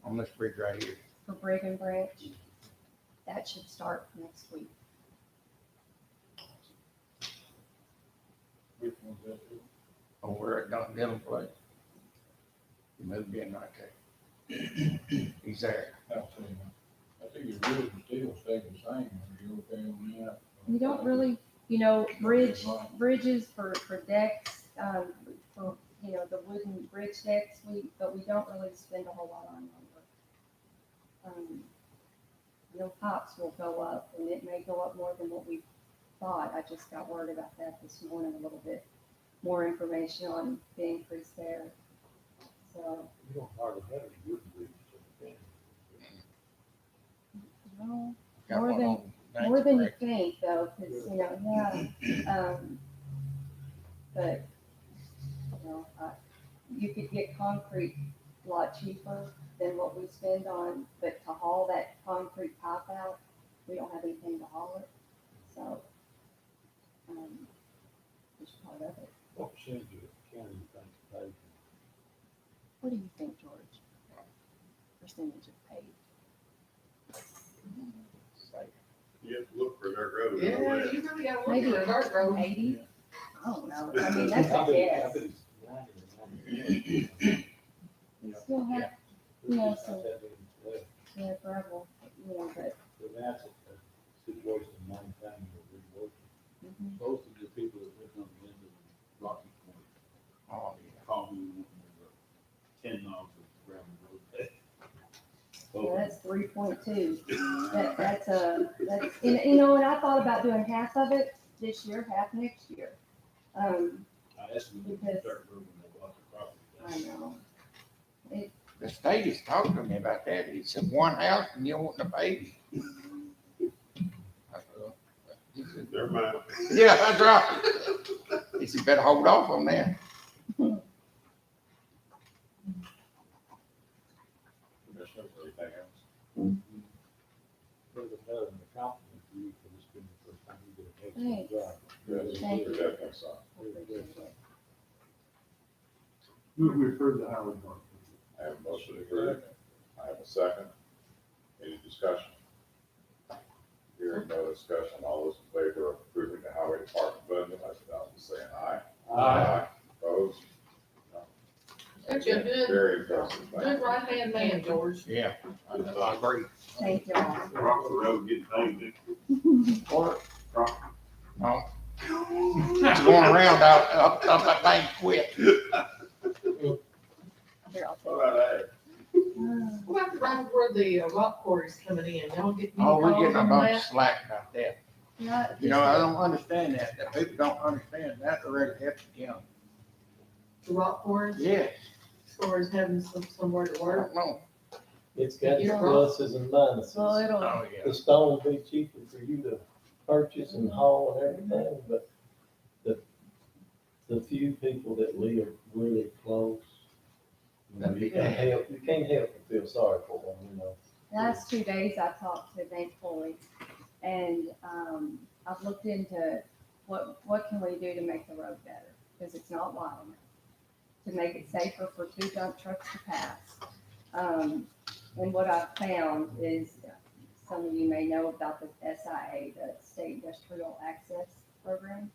Speaker 8: on this bridge right here.
Speaker 9: For Brigham Branch, that should start next week.
Speaker 2: Which one's that?
Speaker 8: Over at Don Dillon place. He moved in right there. He's there.
Speaker 2: I think your wood and steel stay the same. Are you okay on that?
Speaker 9: You don't really, bridges for decks, for, the wooden bridge decks, but we don't really spend a whole lot on lumber. Pipes will go up, and it may go up more than what we thought. I just got word about that this morning, a little bit more information on the increase there. So,
Speaker 5: You don't hardly have any good bridges in the
Speaker 9: well,
Speaker 8: Got
Speaker 9: More
Speaker 8: one
Speaker 9: than-
Speaker 8: on Ninth
Speaker 9: more than you
Speaker 8: Street.
Speaker 9: think though, because, yeah, but, you could get concrete a lot cheaper than what we spend on, but to haul that concrete pipe out, we don't have anything to haul it, so, it's part of it.
Speaker 5: What percentage of the county you think is paved?
Speaker 9: What do you think, George? Percentage of paved?
Speaker 1: You have to look for dirt road. and all
Speaker 3: Yeah,
Speaker 1: that.
Speaker 3: you really gotta
Speaker 9: Maybe
Speaker 3: look for a dirt road.
Speaker 9: 80? I don't know, I mean, that's
Speaker 5: I
Speaker 9: a
Speaker 5: bet-
Speaker 9: guess.
Speaker 5: I bet it's 90 or 90.
Speaker 9: We still have, Yeah,
Speaker 5: Not
Speaker 9: so-
Speaker 5: that many left.
Speaker 9: yeah, gravel, but,
Speaker 5: But that's a situation of maintaining or reworking.
Speaker 9: mhm.
Speaker 7: Both of the people that live on the end of Rocky Point,
Speaker 8: Oh, yeah.
Speaker 7: call me with 10 miles of gravel road.
Speaker 9: Yeah, that's 3.2. That's and I thought about doing half of it this year, half next year.
Speaker 7: I asked them to
Speaker 9: Because-
Speaker 7: start moving the lot of property.
Speaker 9: I know.
Speaker 8: The state is talking to me about that. He said, one house and you want to pay. He said,
Speaker 1: Never mind.
Speaker 8: yeah, that's right. He said, better hold off on that.
Speaker 2: Commissioners, anything else?
Speaker 5: There's another compliment to you for this being the first time you did an
Speaker 9: Thanks.
Speaker 5: excellent job.
Speaker 2: Yes,
Speaker 9: Thank you.
Speaker 2: definitely so.
Speaker 9: I appreciate it.
Speaker 1: Move we approve the highway department.
Speaker 2: I have a motion to approve. I have a second. Any discussion? Hearing no discussion, all those in favor of approving the highway department budget, I should also say an aye. Opposed? No.
Speaker 3: Such a good,
Speaker 2: Very impressive. Thank
Speaker 3: good
Speaker 2: you.
Speaker 3: right-hand man, George.
Speaker 8: Yeah, I agree.
Speaker 9: Thank you all.
Speaker 1: Rock the road, getting paid.
Speaker 8: Or, no. It's going around up that thing quick.
Speaker 9: Here, I'll
Speaker 1: What
Speaker 9: take
Speaker 1: about that?
Speaker 9: it.
Speaker 3: What about right where the rock quarry's coming in? Y'all get any
Speaker 8: Oh, we're
Speaker 3: calls
Speaker 8: getting a
Speaker 3: on
Speaker 8: bunch of
Speaker 3: that?
Speaker 8: slack about that.
Speaker 9: Yeah,
Speaker 8: You know, I don't understand that. That people don't understand that already helps the county.
Speaker 3: The rock quarry,
Speaker 8: Yes,
Speaker 3: as far as having somewhere to
Speaker 8: I
Speaker 3: work?
Speaker 8: don't know.
Speaker 5: It's got its
Speaker 3: You're right.
Speaker 5: pluses and minuses.
Speaker 9: Well, it'll,
Speaker 8: Oh,
Speaker 5: The
Speaker 8: yeah.
Speaker 5: stone will be cheaper for you to purchase and haul and everything, but the few people that live really close, you can't help but feel sorry for them, you know.
Speaker 9: last 2 days I talked to Nate Foley and, I've looked into what can we do to make the road better? Because it's not wide enough. To make it safer for 2 dump trucks to pass. And what I've found is, some of you may know about the SIA, the State Industrial Access Program.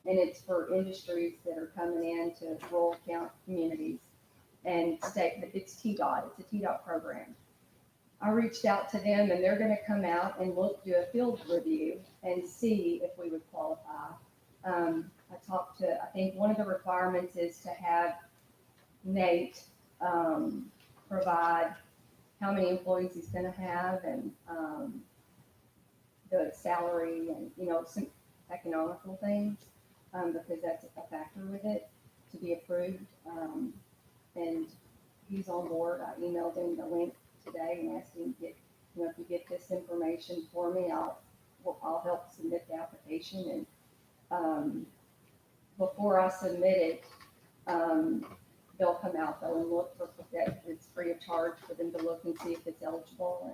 Speaker 9: And it's for industries that are coming into rural county communities and it's TDOT, it's a TDOT program. I reached out to them and they're gonna come out and do a field review and see if we would qualify. I talked to, I think one of the requirements is to have Nate, provide how many employees he's gonna have and, the salary and, some economical things, because that's a factor with it to be approved. And he's on board. I emailed him the link today and asked him to get, if you get this information for me, I'll help submit the application. And before I submit it, they'll come out though and look for that. It's free of charge for them to look and see if it's eligible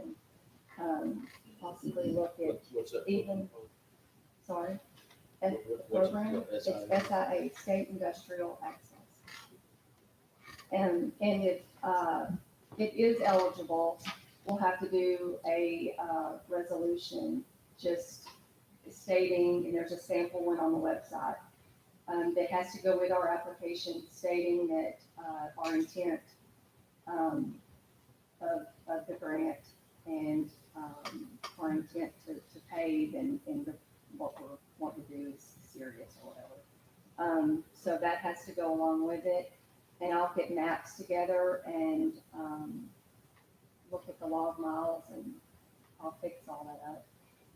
Speaker 9: and possibly look at
Speaker 5: What's that?
Speaker 9: even, sorry, at the program. It's SIA, State Industrial Access. And if it is eligible, we'll have to do a resolution just stating, and there's a sample one on the website, that has to go with our application stating that our intent of the grant and our intent to pave and what we're wanting to do is serious or whatever. So that has to go along with it. And I'll get maps together and look at the log miles and I'll fix all that up.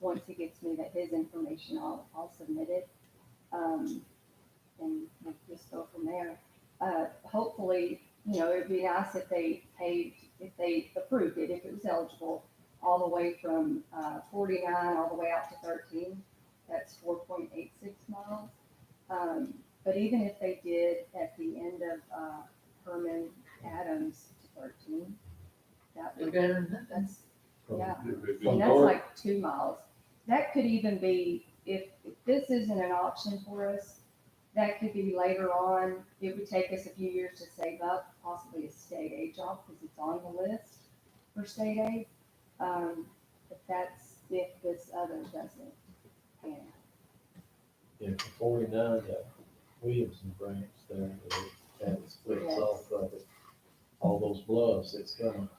Speaker 9: once he gets me his information, I'll submit it. And we'll just go from there. Hopefully, it'd be nice if they approved it, if it was eligible, all the way from 49 all the way out to 13. That's 4.86 miles. But even if they did at the end of Herman Adams to 13, that
Speaker 3: They're
Speaker 9: would,
Speaker 3: better than nothing.
Speaker 9: that's, yeah.
Speaker 2: It'd be-
Speaker 9: And that's like 2 miles. That could even be, if this isn't an option for us, that could be later on. It would take us a few years to save up possibly a state aid job because it's on the list for state aid. But that's if this other doesn't pan out.
Speaker 5: Yeah, for 49, that Williamson branch there, that splits
Speaker 9: Yes.
Speaker 5: off of it. All those bluffs, it'll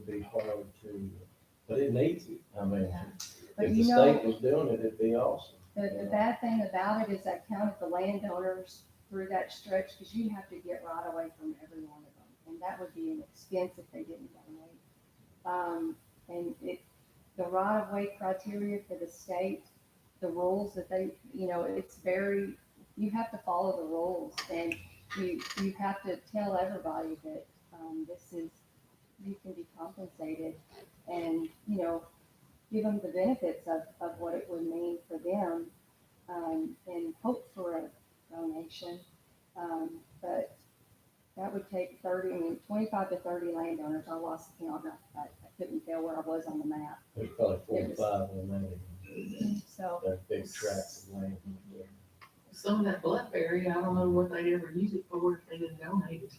Speaker 5: be hard to, but it needs it. I mean,
Speaker 9: But
Speaker 5: if the
Speaker 9: you know,
Speaker 5: state was doing it, it'd be awesome.
Speaker 9: the bad thing about it is I counted the landowners through that stretch because you have to get right away from every one of them. And that would be an expense if they didn't donate. And the right of way criteria for the state, the rules that they, it's very, you have to follow the rules and you have to tell everybody that, you can be compensated and, give them the benefits of what it would mean for them, and hope for a donation. But that would take 25 to 30 landowners. I lost the count. I couldn't tell where I was on the map.
Speaker 5: There's probably
Speaker 9: It was-
Speaker 5: 45 on that.
Speaker 9: So,
Speaker 5: They're big tracts of land.
Speaker 3: Some of that bluff area, I don't know what they'd ever use it for if they didn't donate it.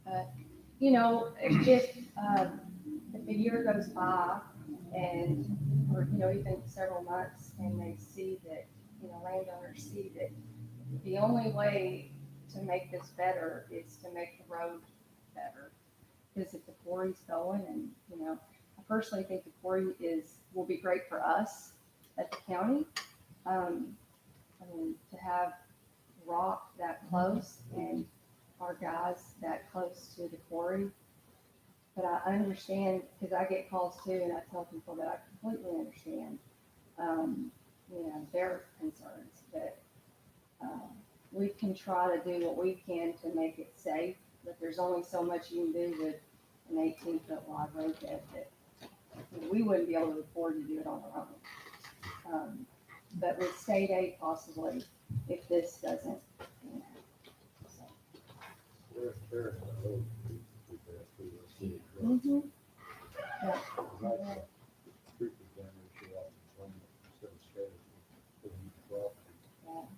Speaker 9: but, if a year goes by and, or, even several months and they see that, landowners see that the only way to make this better is to make the road better. Because if the quarry's going and, I personally think the quarry will be great for us at the county. To have rock that close and our guys that close to the quarry. But I understand, because I get calls too, and I tell people that I completely understand, their concerns, that we can try to do what we can to make it safe, but there's only so much you can do with an 18-foot wide road bed that we wouldn't be able to afford to do it on our own. But with state aid possibly, if this doesn't, so.
Speaker 5: They're in the road, through the city.
Speaker 9: Mhm. Yeah,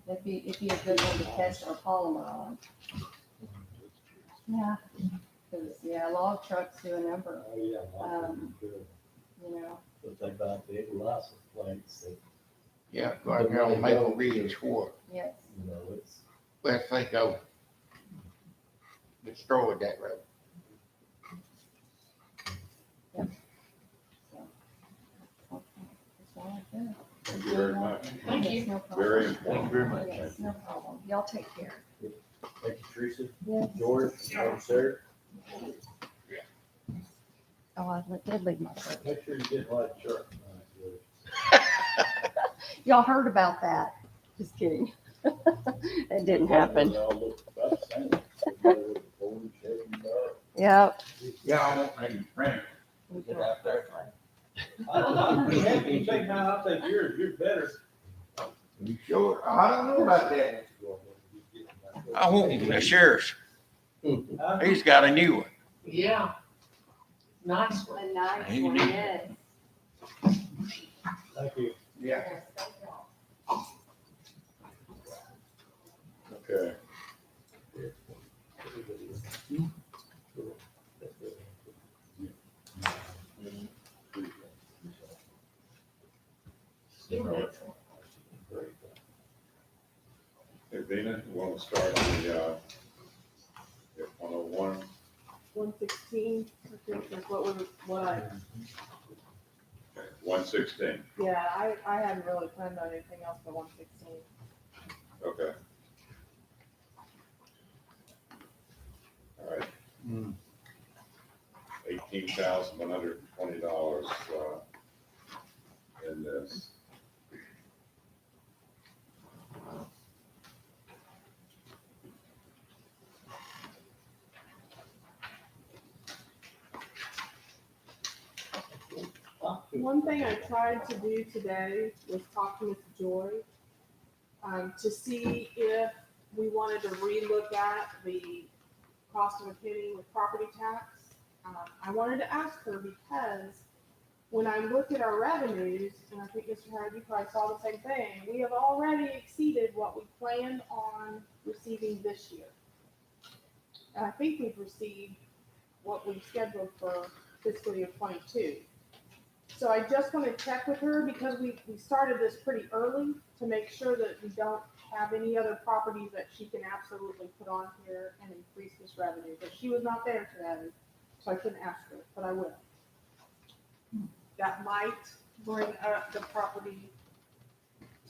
Speaker 9: it'd be a good one to test our polymer on. Yeah, because, log trucks do a number,
Speaker 5: Oh, yeah. But they buy big license plates that,
Speaker 8: Yeah, like on Maple Ridge, what,
Speaker 9: yes.
Speaker 5: it's,
Speaker 8: let's say go destroyed that road.
Speaker 9: That's all I do.
Speaker 2: Thank you very much.
Speaker 3: Thank you.
Speaker 9: Yes, no problem.
Speaker 2: Very
Speaker 8: Thank you
Speaker 2: important.
Speaker 8: very much.
Speaker 9: Yes, no problem. Y'all take care.
Speaker 5: thank you, Teresa,
Speaker 9: Yes.
Speaker 5: George, Sarah.
Speaker 9: Oh, I did leave my shirt.
Speaker 5: Make sure you get white shirt.
Speaker 9: Y'all heard about that. Just kidding. It didn't happen.
Speaker 5: They all look about the same. Everybody with the orange head and dark.
Speaker 9: Yep.
Speaker 8: Y'all won't need print. Get out there.
Speaker 5: I'd be happy to take mine, I'll take yours, you're better.
Speaker 8: You sure? I don't know about that. I want the sheriff's.
Speaker 5: Huh?
Speaker 8: He's got a new one.
Speaker 3: Yeah. Nice one.
Speaker 9: A nice
Speaker 8: Hey,
Speaker 9: one,
Speaker 8: you-
Speaker 9: yes.
Speaker 5: Thank you.
Speaker 8: Yeah.
Speaker 9: Yes, thank y'all.
Speaker 2: Okay. Hey, Vina, you want to start on the, 101?
Speaker 6: 116, I think is what I,
Speaker 2: 116,
Speaker 6: yeah, I hadn't really planned on anything else but 116.
Speaker 2: okay. All right. $18,120, in this.
Speaker 6: One thing I tried to do today was talk to Ms. Joy, to see if we wanted to relook at the cost of a penny with property tax. I wanted to ask her because when I look at our revenues, and I think Mr. Howard, you probably saw the same thing, we have already exceeded what we planned on receiving this year. And I think we've received what we scheduled for fiscal year 22. So I just want to check with her because we started this pretty early to make sure that we don't have any other properties that she can absolutely put on here and increase this revenue. But she was not there today, so I couldn't ask her, but I will. That might bring up the property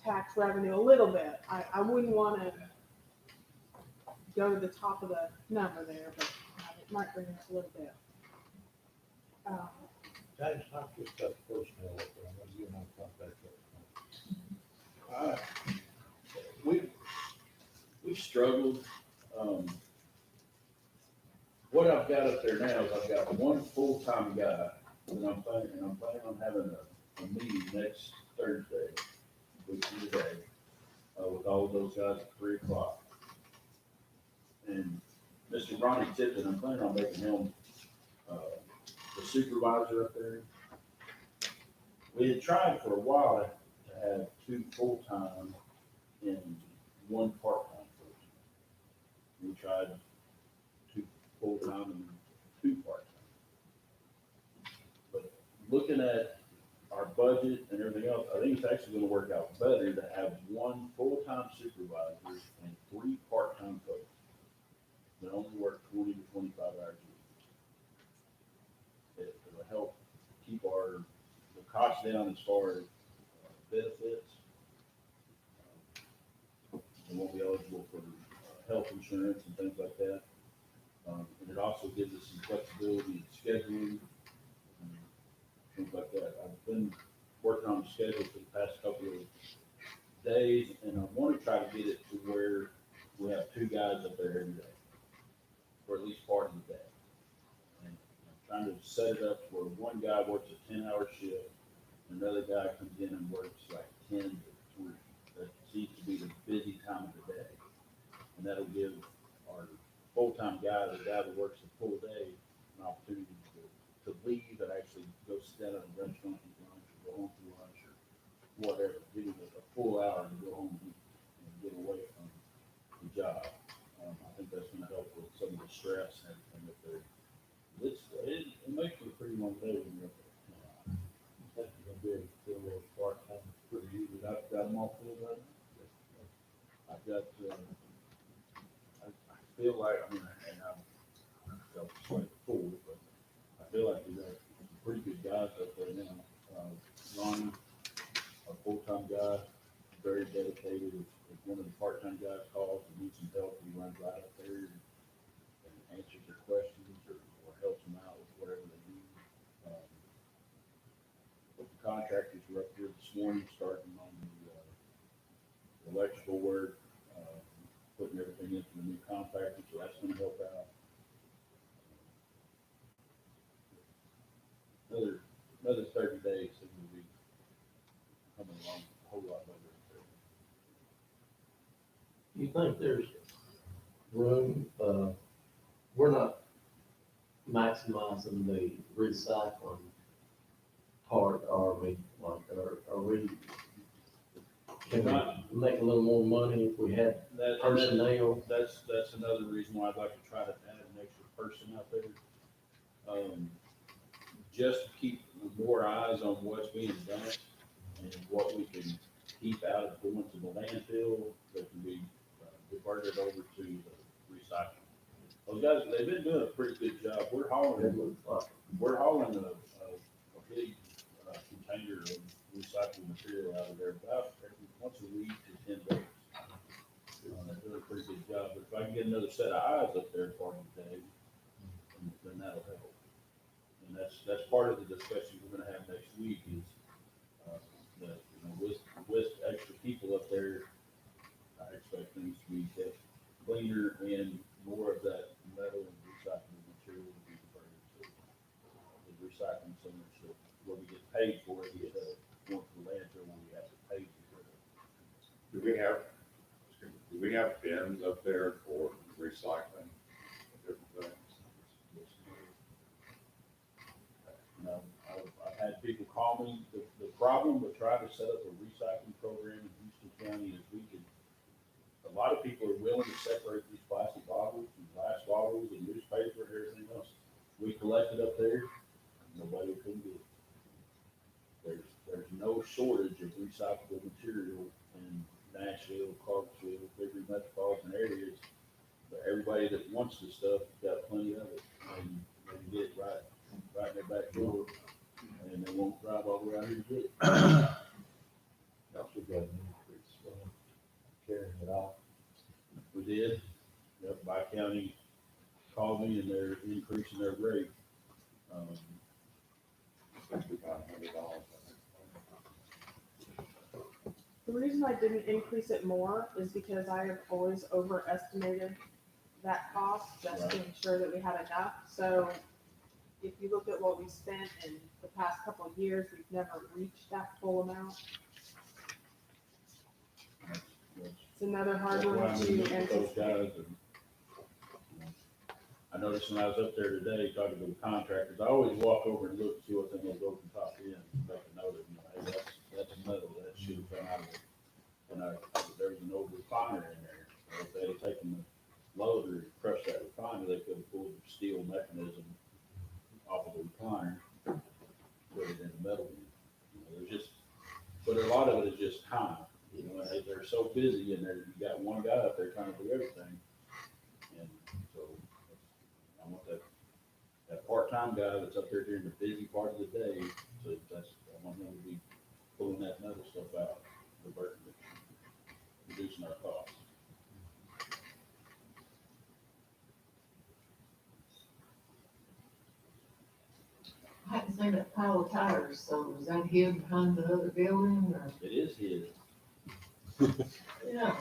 Speaker 6: tax revenue a little bit. I wouldn't want to go to the top of the number there, but it might bring us a little bit.
Speaker 5: James, not just that personnel, but I know you and I talked about that.
Speaker 7: We've struggled. What I've got up there now is I've got one full-time guy, and I'm planning on having a meeting next Thursday, which is today, with all of those guys at 3:00. And Mr. Ronnie Tipton, I'm planning on making him, the supervisor up there. We had tried for a while to have 2 full-time and 1 part-time person. We tried 2 full-time and 2 part-time. But looking at our budget and everything else, I think it's actually gonna work out better to have 1 full-time supervisor and 3 part-time folks that only work 20 to 25 hours a week. It'll help keep the costs down as far as benefits. We won't be eligible for health insurance and things like that. And it also gives us some flexibility in scheduling, and things like that. I've been working on the schedule for the past couple of days, and I want to try to get it to where we have 2 guys up there every day, for at least part of the day. And I'm trying to set it up where one guy works a 10-hour shift, another guy comes in and works like 10 to 3. That seems to be the busy time of the day. And that'll give our full-time guy, the guy that works the full day, an opportunity to leave and actually go sit down at a restaurant and eat lunch, or go home for lunch, or whatever. Give him a full hour to go home and get away from the job. I think that's gonna help with some of the stress and everything up there. It makes for a pretty long day when you're up there.
Speaker 5: I think you're gonna be able to fill those part-time pretty easy.
Speaker 7: I've got them all filled right now. I've got, I feel like, I mean, and I've explained before, but I feel like we've got some pretty good guys up there now. Ronnie, our full-time guy, very dedicated. If one of the part-time guys calls and needs some help, he runs right up there and answers their questions or helps them out with whatever they need. The contractors were up here this morning, starting on the electrical work, putting everything into the new compactor, so that's gonna help out. Another 30 days, and we'll be coming along a whole lot better.
Speaker 5: You think there's room, we're not maximizing the recycling part, are we? Like, are we, can we make a little more money if we had personnel?
Speaker 7: That's another reason why I'd like to try to add an extra person out there. Just to keep more eyes on what's being done and what we can keep out of going to the landfill that can be diverted over to the recycling. Those guys, they've been doing a pretty good job. We're hauling a big container of recycled material out of there about once a week to 10 days. They're doing a pretty good job, but if I can get another set of eyes up there part of the day, then that'll help. And that's part of the discussion we're gonna have next week is,
Speaker 2: do we have bins up there for recycling, different things?
Speaker 7: No, I've had people call me, the problem with trying to set up a recycling program in Houston County is a lot of people are willing to separate these plastic bottles and glass bottles and newspaper and everything else. We collect it up there, nobody can do it. There's no shortage of recyclable material in Nashville, Clarksville, bigger metropolitan areas. But everybody that wants the stuff has got plenty of it, and they can get it right in their back door, and they won't drive all the way out here to get it.
Speaker 5: Also got an increase, carrying it off.
Speaker 7: We did, yep, Bi-County called me and they're increasing their rate.
Speaker 2: $6,500.
Speaker 6: The reason I didn't increase it more is because I have always overestimated that cost just to ensure that we had enough. So if you look at what we spent in the past couple of years, we've never reached that full amount. It's another hard
Speaker 7: That's why
Speaker 6: one
Speaker 7: I'm
Speaker 6: to
Speaker 7: gonna meet with those
Speaker 6: anticipate.
Speaker 7: guys and, I noticed when I was up there today talking to the contractors, I always walk over and look, see what's in those open top ends, make a note of, hey, that's metal, that should have come out of it. And there was an old refiner in there, so if they had taken the loader and crushed that refiner, they could have pulled the steel mechanism off of the refiner, put it in the metal. There's just, but a lot of it is just time, they're so busy and you got one guy up there trying to do everything. And so I want that part-time guy that's up there during the busy part of the day, so I want him to be pulling that metal stuff out, reducing our costs.
Speaker 3: I hadn't seen that pile of tires, so is that hid behind the other building or?
Speaker 7: It is his,
Speaker 3: Yeah,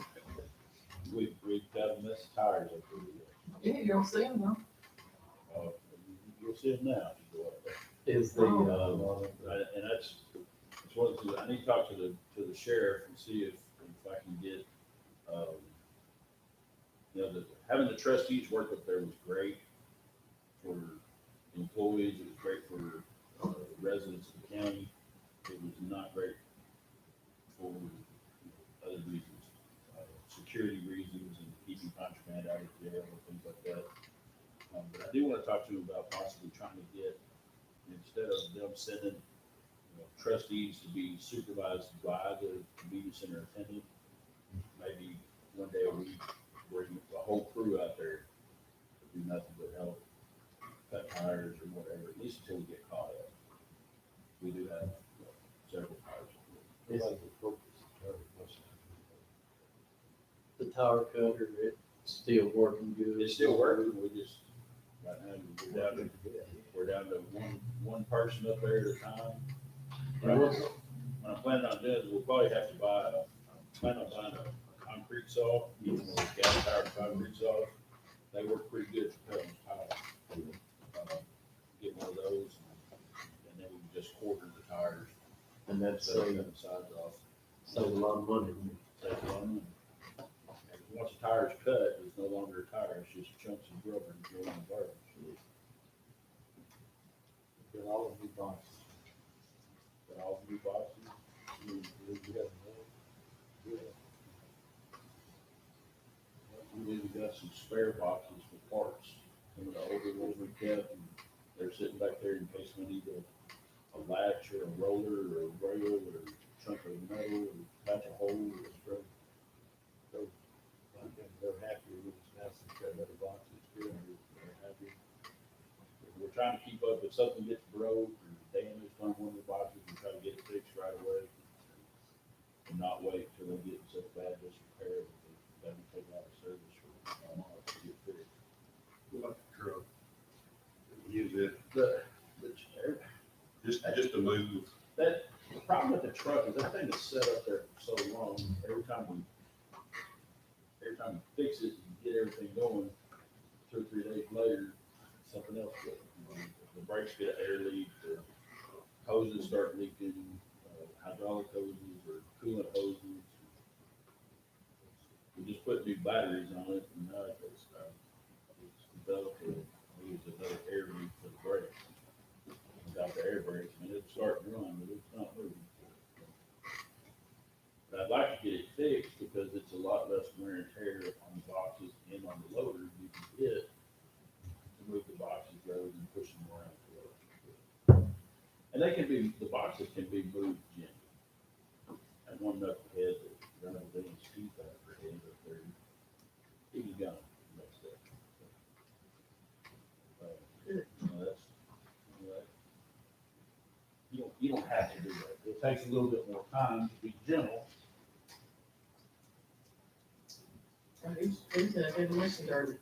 Speaker 7: we've got a mess of tires up there.
Speaker 3: yeah, you don't see them though.
Speaker 7: You'll see it now if you go up there.
Speaker 5: Is the,
Speaker 7: And that's one of the, I need to talk to the sheriff and see if I can get, having the trustees work up there was great for employees, it was great for residents of the county. It was not great for other reasons, security reasons and keeping contraband out of jail and things like that. But I do want to talk to him about possibly trying to get, instead of them sending trustees to be supervised by the convenience center attendant, maybe one day a week, bring the whole crew out there to do nothing but help cut tires or whatever, at least until we get caught up. We do have several tires.
Speaker 5: the tower cutter, it's still working good?
Speaker 7: It's still working, we just, right now, we're down to one person up there at a time. But what I'm planning on doing is we'll probably have to plan on buying a concrete saw, gas powered concrete saw. They work pretty good for cutting tires. Get one of those, and then we can just quarter the tires,
Speaker 5: And that's
Speaker 7: so
Speaker 5: saving,
Speaker 7: cut the sides off.
Speaker 5: save a lot of money.
Speaker 7: Save a lot of money. And once the tire's cut, it's no longer a tire, it's just chunks of rubber and going in the garbage.
Speaker 5: Get all of the boxes.
Speaker 7: Got all the new boxes. We even got some spare boxes for parts, some of the older ones we kept, and they're sitting back there in case we need a latch or a roller or a rail or a chunk of metal or patch a hole or a screw.
Speaker 5: They're happy with this now since they've got the boxes.
Speaker 7: They're happy. We're trying to keep up, if something gets broke or damaged on one of the boxes, we try to get it fixed right away. And not wait till they get in such bad disrepair that they have to take it out of service for a month to get fixed.
Speaker 1: Like the truck. Use it,
Speaker 7: The
Speaker 1: just to move.
Speaker 7: That, the problem with the truck is that thing is set up there for so long, every time we fix it and get everything going, 2 or 3 days later, something else goes. The brakes get an air leak, the hoses start leaking, hydraulic hoses or coolant hoses. batteries on it, and now it's developed another air leak for the brakes. Got the air brakes, and it's starting to run, but it's not moving. But I'd like to get it fixed because it's a lot less wear and tear on the boxes and on the loaders you can hit to move the boxes rather than pushing them around the loader. And the boxes can be moved gently. And one knucklehead that run over there and teeth out her head up there, he was gone next day. That's, you don't have to do that. It takes a little bit more time to be gentle.
Speaker 3: Who's in a demolition derby?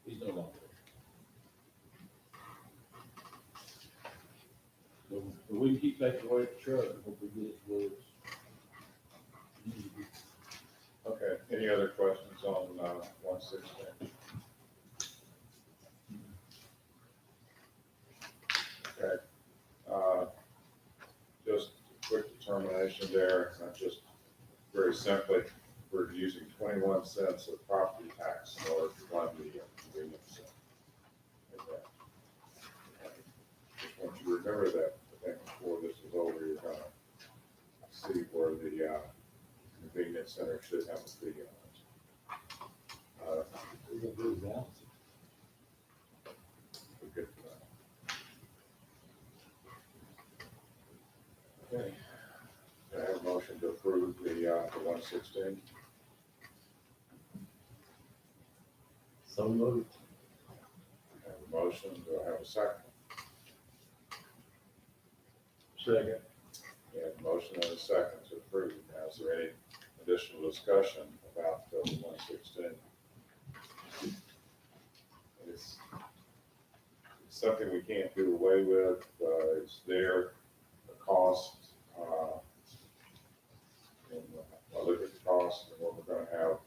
Speaker 7: He's no longer there. So we can keep taking away the truck and hope we get it where it's.
Speaker 2: Okay, any other questions on, 116? Okay, just a quick determination there, just very simply, we're using 21 cents of property tax in order to run the convenience center. Okay. Just want you to remember that, I think before this is over, you're gonna see where the, convenience center should have a fee on it. We're good for that. Okay. Do I have a motion to approve the 116?
Speaker 5: So moved.
Speaker 2: I have a motion, do I have a second?
Speaker 8: Second.
Speaker 2: We have a motion and a second to approve. Now, is there any additional discussion about the 116? It's something we can't do away with. It's there, the cost. And I look at the cost and what we're going to have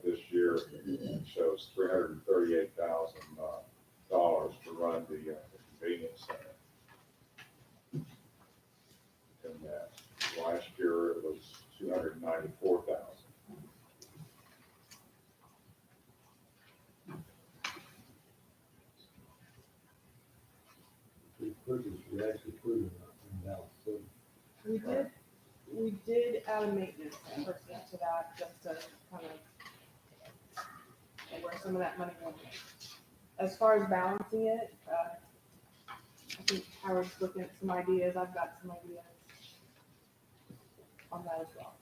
Speaker 2: this year. It shows $338,000 to run the convenience center. And that last year it was $294,000.
Speaker 8: We actually put it in Dallas.
Speaker 6: We did add a maintenance person to that, just to kind of where some of that money went. As far as balancing it, I think Howard's looking at some ideas, I've got some ideas on that as well.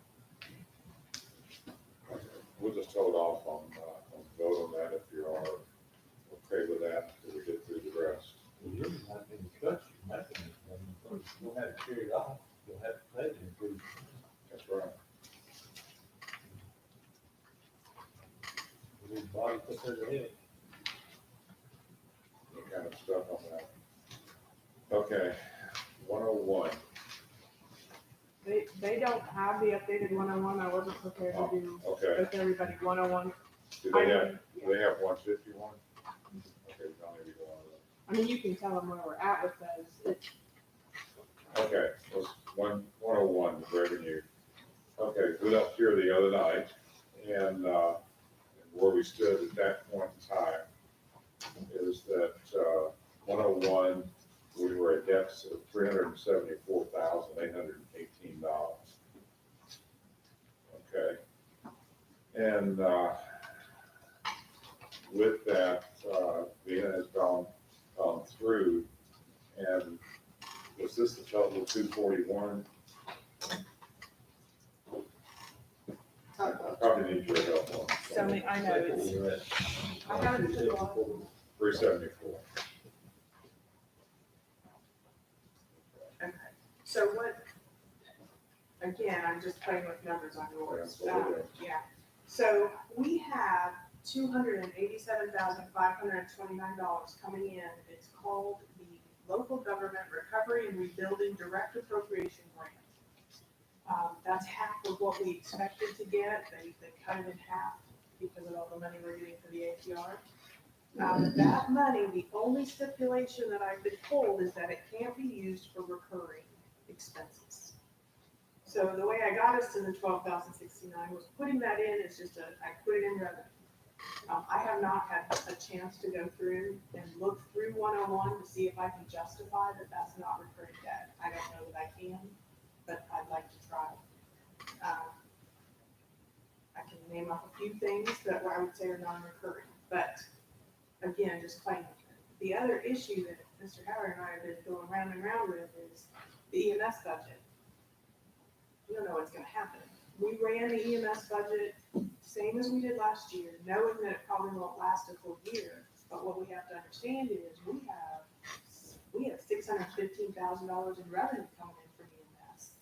Speaker 2: We'll just hold off on vote on that if you are okay with that until we get through the rest.
Speaker 8: You'll have to discuss your mechanism. You'll have to carry it off. You'll have to pay the improvement.
Speaker 2: That's right.
Speaker 8: We need body put their head.
Speaker 2: Any kind of stuff on that. Okay, 101.
Speaker 6: They don't have the updated 101, I wasn't prepared to do
Speaker 2: Okay,
Speaker 6: with everybody 101.
Speaker 2: do they have,
Speaker 6: Yeah.
Speaker 2: do they have 151? Okay, I'll maybe go on to
Speaker 6: I mean, you can tell them where we're at with those.
Speaker 2: that. Okay, was 101, the revenue. Okay, we went up here the other night, and where we stood at that point in time is that 101, we were at deficit of $374,818. Okay. And with that, Vina has gone through, and was this the total 241? I probably need your help on
Speaker 6: So I mean, I know it's, I haven't put it on.
Speaker 2: 374.
Speaker 6: Okay, so what, again, I'm just playing with numbers on yours.
Speaker 2: That's what we're doing.
Speaker 6: Yeah, so we have $287,529 coming in. It's called the Local Government Recovery and Rebuilding Direct Appropriation Grant. That's half of what we expected to get. They cut it in half because of all the money we're getting for the APR. That money, the only stipulation that I've been told is that it can't be used for recurring expenses. So the way I got us to the 12,069 was putting that in, it's just I put it in revenue. I have not had a chance to go through and look through 101 to see if I can justify that that's not recurring debt. I don't know that I can, but I'd like to try. I can name off a few things that I would say are non-recurring, but again, just claiming it. The other issue that Mr. Howard and I have been going round and round with is the EMS budget. We don't know what's gonna happen. We ran the EMS budget same as we did last year, knowing that it probably won't last a full year. But what we have to understand is we have $615,000 in revenue coming in from EMS.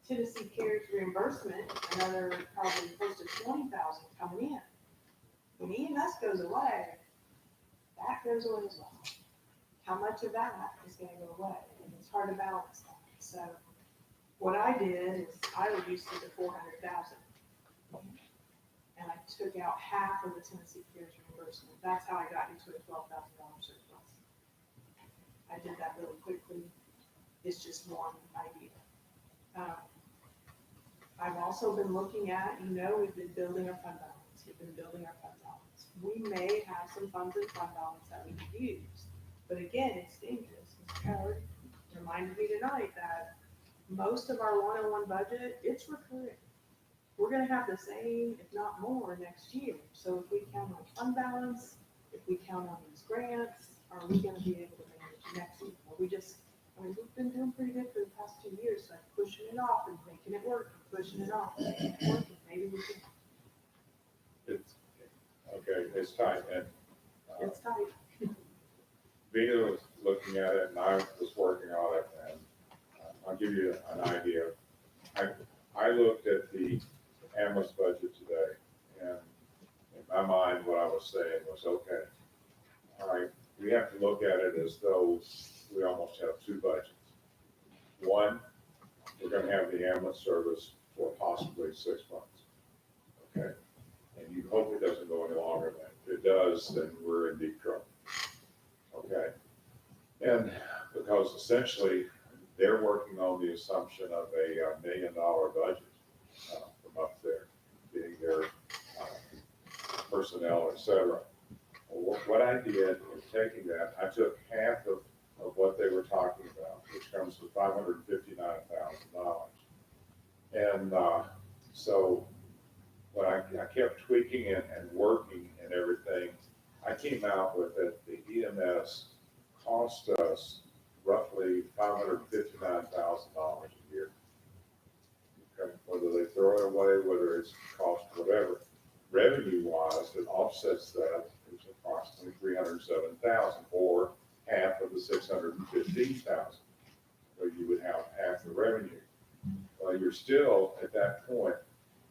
Speaker 6: Tennessee Cares reimbursement, another probably close to 20,000 coming in. When EMS goes away, that goes away as well. How much of that is gonna go away? And it's hard to balance that. So what I did is I reduced it to 400,000. And I took out half of the Tennessee Cares reimbursement. That's how I got you to a $12,000 surplus. I did that really quickly. It's just one idea. I've also been looking at, we've been building our fund balance. We've been building our fund balance. We may have some funds in fund balance that we could use. But again, it's dangerous. Mr. Howard reminded me tonight that most of our 101 budget, it's recurring. We're gonna have the same, if not more, next year. So if we count on fund balance, if we count on these grants, are we gonna be able to manage next year? Or we've been doing pretty good for the past 2 years, like pushing it off and making it work, pushing it off, making it work, and maybe we can.
Speaker 2: It's, okay, it's tight, and
Speaker 6: It's tight.
Speaker 2: Vita was looking at it, and I was working on it, and I'll give you an idea. I looked at the ambulance budget today, and in my mind, what I was saying was, okay, all right, we have to look at it as though we almost have two budgets. One, we're gonna have the ambulance service for possibly 6 months, okay? And you hope it doesn't go any longer than that. If it does, then we're in deep trouble, okay? And because essentially, they're working on the assumption of a $1 million budget from up there, getting their personnel, et cetera. Well, what I did in taking that, I took half of what they were talking about, which comes to $559,000. And so when I kept tweaking it and working and everything, I came out with it, the EMS cost us roughly $559,000 a year. Okay, whether they throw it away, whether it's cost whatever, revenue wise, it offsets that. It's approximately 307,000 or half of the 615,000. So you would have half the revenue. Well, you're still at that point,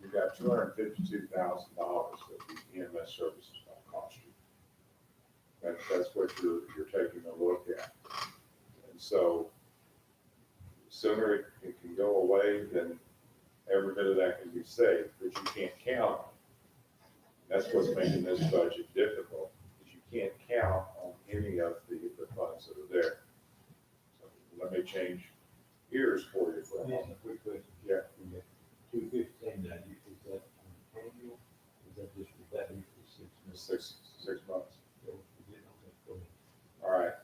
Speaker 2: you've got $252,000 that the EMS service is going to cost you. That's what you're taking a look at. So the sooner it can go away, then every bit of that can be saved, but you can't count on it. That's what's making this budget difficult, is you can't count on any of the funds that are there. So let me change gears for you for a moment.
Speaker 7: Quick question.
Speaker 2: Yeah.
Speaker 7: 215, that, is that annual? Is that just, is that for 6 months?
Speaker 2: Six months.
Speaker 7: So, yeah, okay, go ahead.
Speaker 2: All right.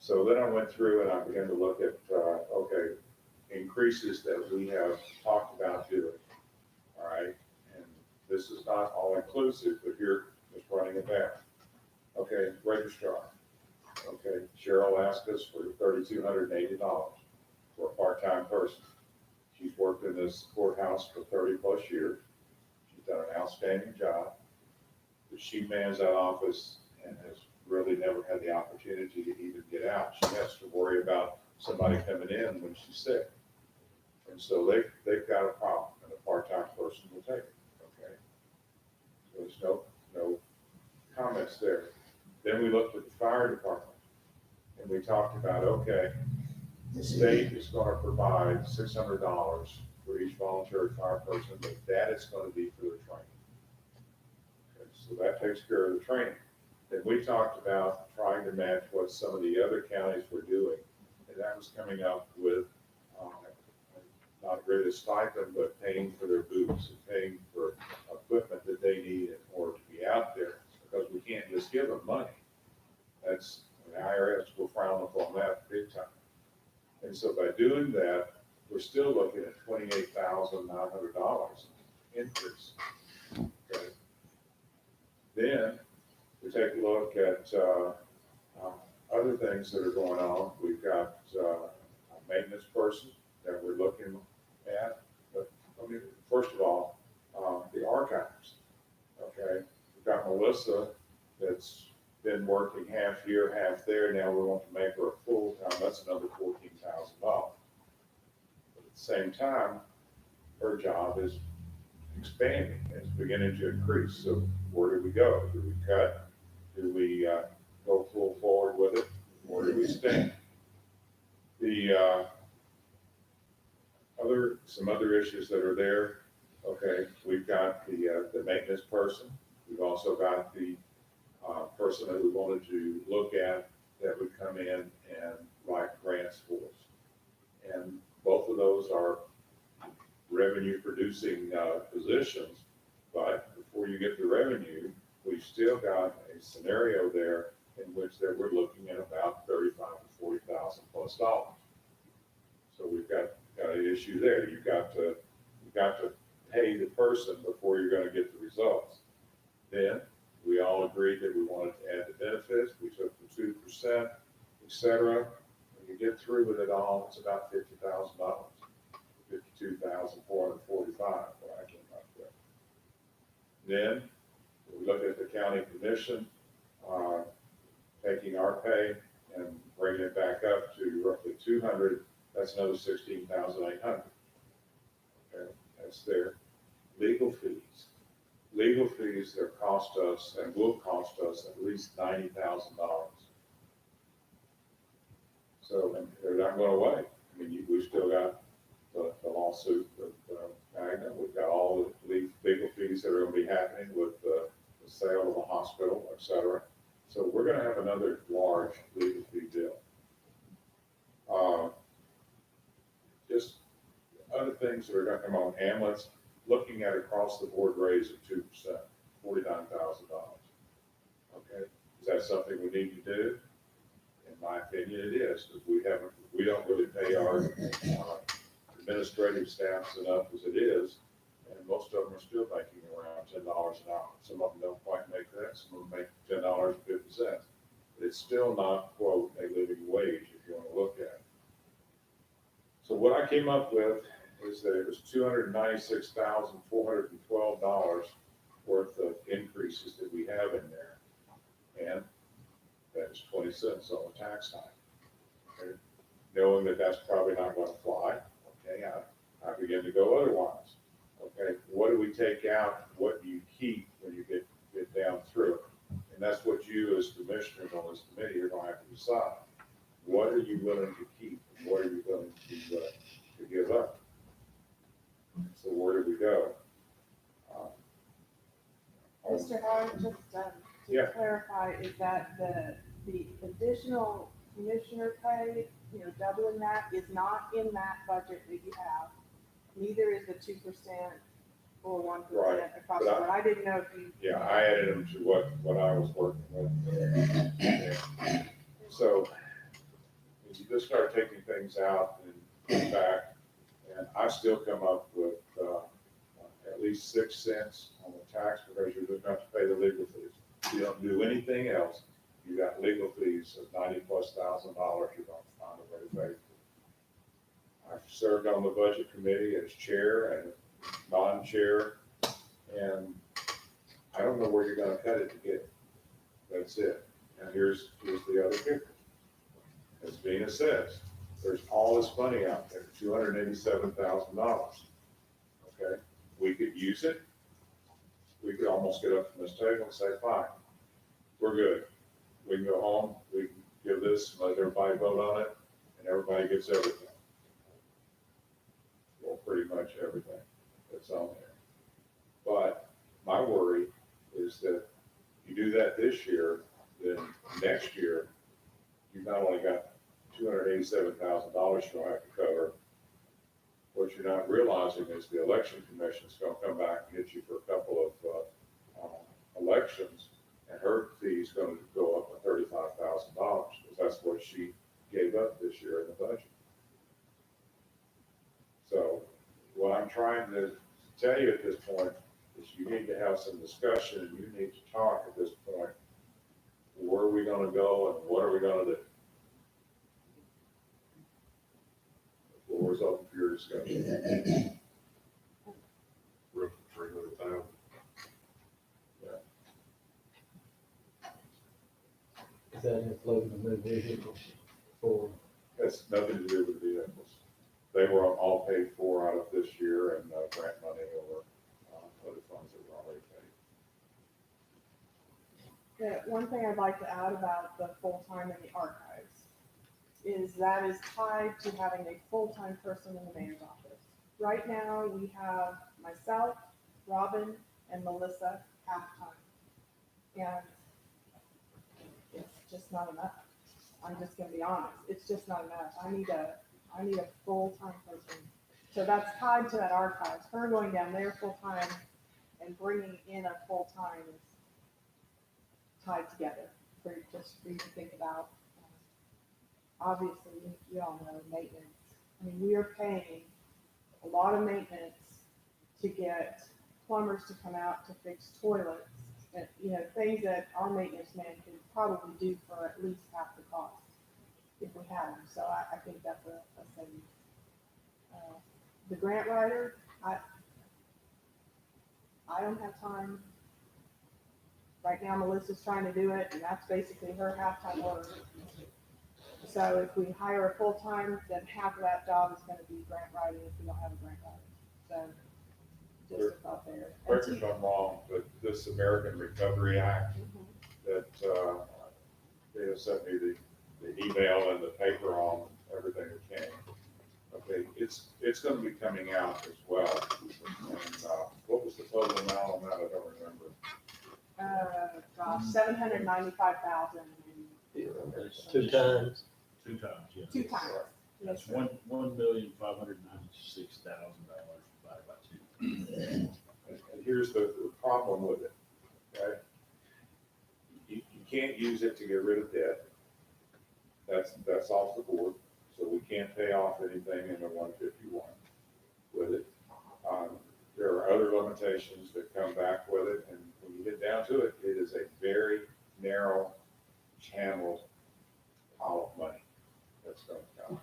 Speaker 2: So then I went through and I began to look at, okay, increases that we have talked about doing. All right. And this is not all inclusive, but here, just running it down. Okay, registrar. Okay, Cheryl asked us for $3,280 for a part-time person. She's worked in this courthouse for 30 plus years. She's done an outstanding job. But she mans that office and has really never had the opportunity to even get out. She has to worry about somebody coming in when she's sick. And so they've got a problem, and a part-time person will take it, okay? So there's no comments there. Then we looked at the fire department, and we talked about, okay, the state is gonna provide $600 for each voluntary fire person, but that is gonna be for the training. Okay, so that takes care of the training. Then we talked about trying to match what some of the other counties were doing, and that was coming up with not really a stipend, but paying for their boots and paying for equipment that they need in order to be out there, because we can't just give them money. That's, the IRS will frown upon that big time. And so by doing that, we're still looking at $28,900 increase. Okay. Then we take a look at other things that are going on. We've got a maintenance person that we're looking at. But I mean, first of all, the archives. Okay, we've got Melissa that's been working half here, half there. Now we want to make her a full time. That's another $14,000. But at the same time, her job is expanding. It's beginning to increase. So where do we go? Do we cut? Do we go full forward with it? Or do we stay? The some other issues that are there. Okay, we've got the maintenance person. We've also got the person that we wanted to look at that would come in and write grants for us. And both of those are revenue producing positions, but before you get the revenue, we've still got a scenario there in which that we're looking at about $35,000 to $40,000 plus dollars. So we've got an issue there. You've got to pay the person before you're going to get the results. Then we all agreed that we wanted to add the benefits. We took the 2%, et cetera. When you get through with it all, it's about $50,000, $52,445. What I came up with. Then we look at the county commission, taking our pay and bringing it back up to roughly 200. That's another 16,800. Okay, that's their legal fees. Legal fees that cost us and will cost us at least $90,000. So, and they're not going away. I mean, we still got the lawsuit with Magna. We've got all the legal fees that are going to be happening with the sale of the hospital, et cetera. So we're going to have another large legal fee bill. Just other things that are going to come on. Ambulance, looking at across the board raise of 2%, $49,000. Okay, is that something we need to do? In my opinion, it is, because we don't really pay our administrative staffs enough as it is, and most of them are still making around $10 an hour. Some of them don't quite make that. Some of them make $10.50. It's still not, quote, a living wage if you want to look at it. So what I came up with is that it was $296,412 worth of increases that we have in there. And that is 20 cents on the tax hike. Okay? Knowing that that's probably not going to fly, okay, I begin to go otherwise. Okay, what do we take out? What do you keep when you get down through it? And that's what you as commissioners on this committee are going to have to decide. What are you willing to keep? And what are you willing to give up? So where do we go?
Speaker 6: Mr. Howard, just
Speaker 2: Yeah.
Speaker 6: to clarify, is that the additional commissioner pay, doubling that is not in that budget that you have. Neither is the 2% or 1%
Speaker 2: Right.
Speaker 6: across the
Speaker 2: But
Speaker 6: board. I didn't know if you.
Speaker 2: Yeah, I added them to what I was working with. Yeah. So you just start taking things out and put back, and I still come up with at least 6 cents on the tax because you're just going to have to pay the legal fees. If you don't do anything else, you got legal fees of $90,000+ you're going to find a way to pay. I've served on the budget committee as chair and non-chair, and I don't know where you're going to cut it to get it. That's it. And here's the other kicker. As Vina says, there's all this money out there, $287,000. Okay, we could use it. We could almost get up from this table and say, fine, we're good. We can go home, we can give this, let everybody vote on it, and everybody gets everything. Well, pretty much everything that's on there. But my worry is that if you do that this year, then next year, you've not only got $287,000 you'll have to cover, What you're not realizing is the election commission's gonna come back and hit you for a couple of, elections, and her fee's gonna go up by $35,000, because that's what she gave up this year in the budget. So, what I'm trying to tell you at this point is you need to have some discussion, and you need to talk at this point. Where are we gonna go and what are we gonna do? The floor is open for your discussion.
Speaker 1: Roof for 300,000.
Speaker 5: Is that including the new vehicles for,
Speaker 2: Has nothing to do with the vehicles. They were all paid for out of this year and grant money or other funds that were already paid.
Speaker 6: Yeah, one thing I'd like to add about the full-time in the archives is that is tied to having a full-time person in the mayor's office. Right now, we have myself, Robin, and Melissa half-time. And it's just not enough. I'm just gonna be honest, it's just not enough. I need a full-time person. So that's tied to that archives. Her going down there full-time and bringing in a full-time is tied together for you to think about. Obviously, you all know maintenance. I mean, we are paying a lot of maintenance to get plumbers to come out to fix toilets. And, you know, things that our maintenance man could probably do for at least half the cost if we had them. So I think that's a saving. The grant writer, I don't have time. Right now, Melissa's trying to do it, and that's basically her half-time work. So if we hire a full-time, then half of that job is gonna be grant writing if we don't have a grant writer. So just a thought there.
Speaker 2: Correct me if I'm wrong, but this American Recovery Act that they have sent me the email and the paper on everything that came. Okay, it's gonna be coming out as well. And what was the total amount on that? I don't remember.
Speaker 6: Gosh, 795,000
Speaker 5: two times?
Speaker 7: 2 times, yeah.
Speaker 6: 2 times.
Speaker 7: That's
Speaker 6: Yes, sir.
Speaker 7: $1,596,000 divided by 2.
Speaker 2: And here's the problem with it, okay? You can't use it to get rid of debt. That's off the board, so we can't pay off anything in the 151 with it. There are other limitations that come back with it, and when you get down to it, it is a very narrow channel pile of money that's going to come.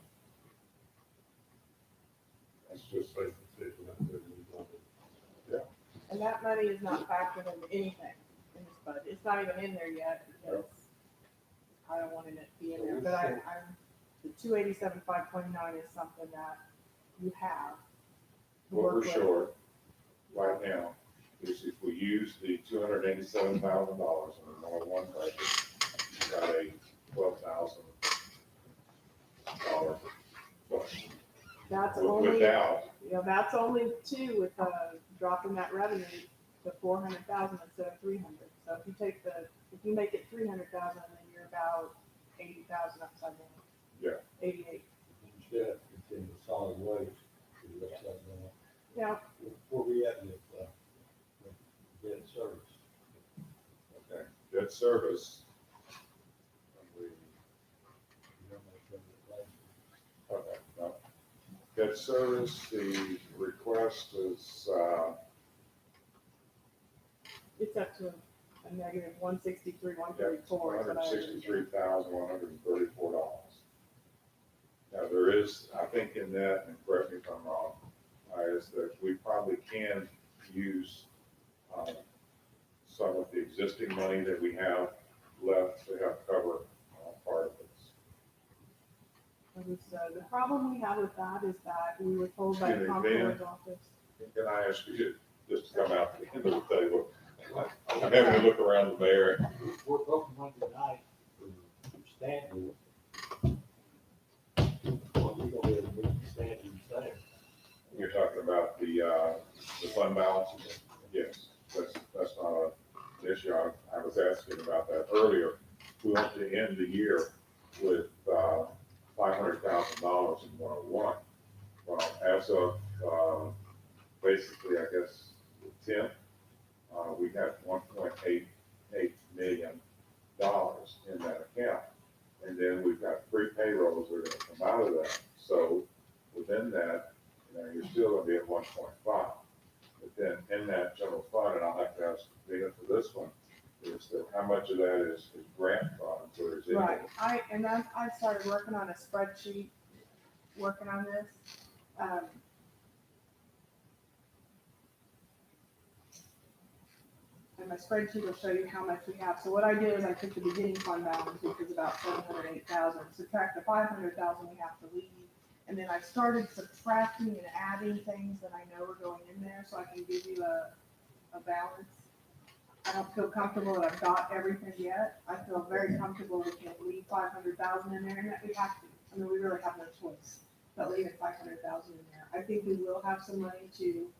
Speaker 2: That's just,
Speaker 1: Safe decision, that's it.
Speaker 6: And that money is not factored into anything in this budget. It's not even in there yet because I don't want it to be in there. But I'm, the 287,529 is something that you have. to
Speaker 2: what
Speaker 6: work
Speaker 2: we're
Speaker 6: with.
Speaker 2: short right now is if we use the $287,000 in the only one budget, you got a $12,000 budget.
Speaker 6: That's only,
Speaker 2: Without,
Speaker 6: that's only 2 with dropping that revenue to 400,000 instead of 300. So if you make it 300,000, then you're about 80,000 upside down.
Speaker 2: Yeah.
Speaker 6: 88.
Speaker 5: Instead of continuing solid waste, we left that down.
Speaker 6: Yeah,
Speaker 5: Where we at with, debt service?
Speaker 2: okay, debt service. Okay, no. Debt service, the request is,
Speaker 6: it's up to a negative 163, 134. is what I understand.
Speaker 2: $163,134. Now, there is, I think in that, and correct me if I'm wrong, is that we probably can use some of the existing money that we have left to help cover part of this.
Speaker 6: The problem we have with that is that we were told by the
Speaker 2: Excuse me,
Speaker 6: comptroller's office.
Speaker 2: Can I ask you to just come out to the end of the table? I'm having to look around the mayor.
Speaker 5: We're talking Monday night for standing. Well, we're gonna be able to meet standing there.
Speaker 2: You're talking about the fund balances? Yes, that's not an issue. I was asking about that earlier. We want to end the year with $500,000 in 101. Well, as of basically, I guess, the 10th, we have $1.88 million in that account. And then we've got 3 payrolls that are gonna come out of that. So within that, you're still gonna be at 1.5. But then in that general fund, and I'll have to ask Dana for this one, is that how much of that is grant funds or is it?
Speaker 6: Right, I started working on a spreadsheet, working on this. And my spreadsheet will show you how much we have. So what I do is I took the beginning fund balance, which is about 708,000, subtract the 500,000 we have to leave. And then I started subtracting and adding things that I know are going in there, so I can give you a balance. I don't feel comfortable that I've got everything yet. I feel very comfortable we can leave 500,000 in there, and that we have to. I mean, we really have no choice but leaving 500,000 in there. I think we will have some money to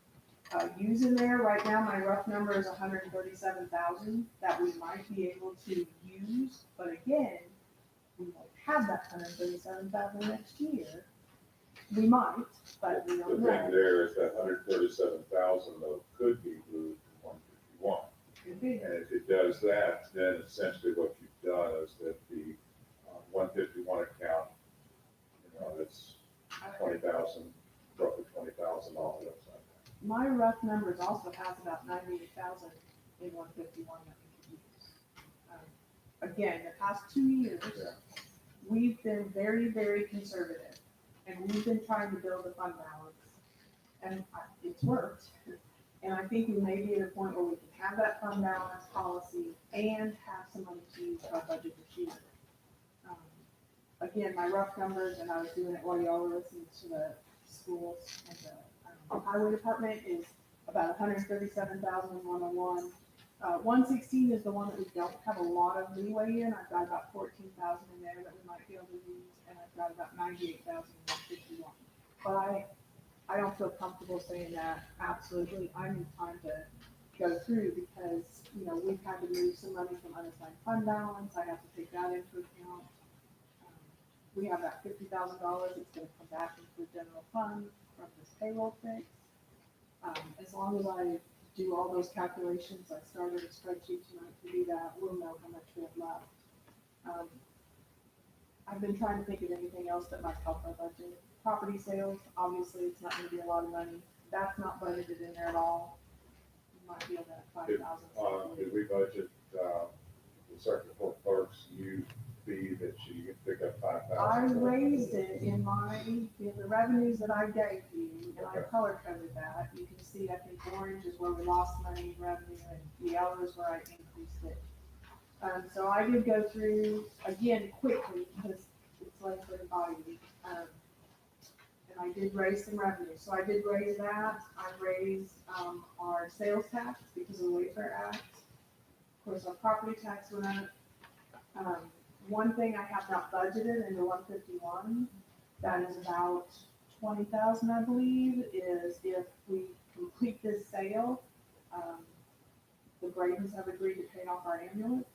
Speaker 6: use in there. Right now, my rough number is 137,000 that we might be able to use, but again, we won't have that 137,000 next year. We might, but we
Speaker 2: The
Speaker 6: don't
Speaker 2: thing
Speaker 6: know.
Speaker 2: there is that 137,000 though could be moved to 151.
Speaker 6: Could be.
Speaker 2: And if it does that, then essentially what you've done is that the 151 account, that's 20,000, roughly $20,000 upside down.
Speaker 6: My rough numbers also has about 98,000 in 151 that we could use. Again, the past 2 years,
Speaker 2: Yeah.
Speaker 6: we've been very, very conservative, and we've been trying to build a fund balance, and it's worked. And I think we may be at a point where we can have that fund balance policy and have some money to use our budget this year. Again, my rough numbers, and I was doing it while y'all were listening to the schools and the highway department, is about 137,101. 116 is the one that we don't have a lot of leeway in. I've got about 14,000 in there that we might be able to use, and I've got about 98,000 in 151. But I don't feel comfortable saying that absolutely. I need time to go through because, we've had to move some money from unassigned fund balance. I have to take that into account. We have that $50,000 that's gonna come back into the general fund from this payroll fix. As long as I do all those calculations, I started a spreadsheet tonight to do that, we'll know how much we have left. I've been trying to think of anything else that might help our budget. Property sales, obviously, it's not gonna be a lot of money. That's not budgeted in there at all. You might be able to have 5,000.
Speaker 2: Did we budget, the circuit court clerk's new fee that you can pick up 5,000?
Speaker 6: I raised it in the revenues that I gave you, and I
Speaker 2: Okay.
Speaker 6: color coded that. You can see, I think orange is where we lost money in revenue, and yellow is where I increased it. So I did go through, again, quickly, because it's late for the body. And I did raise some revenue. So I did raise that. I raised our sales tax because of the Wayfair Act. Of course, our property tax went up. One thing I have not budgeted in the 151, that is about 20,000, I believe, is if we complete this sale, the Bradens have agreed to pay off our ambulance.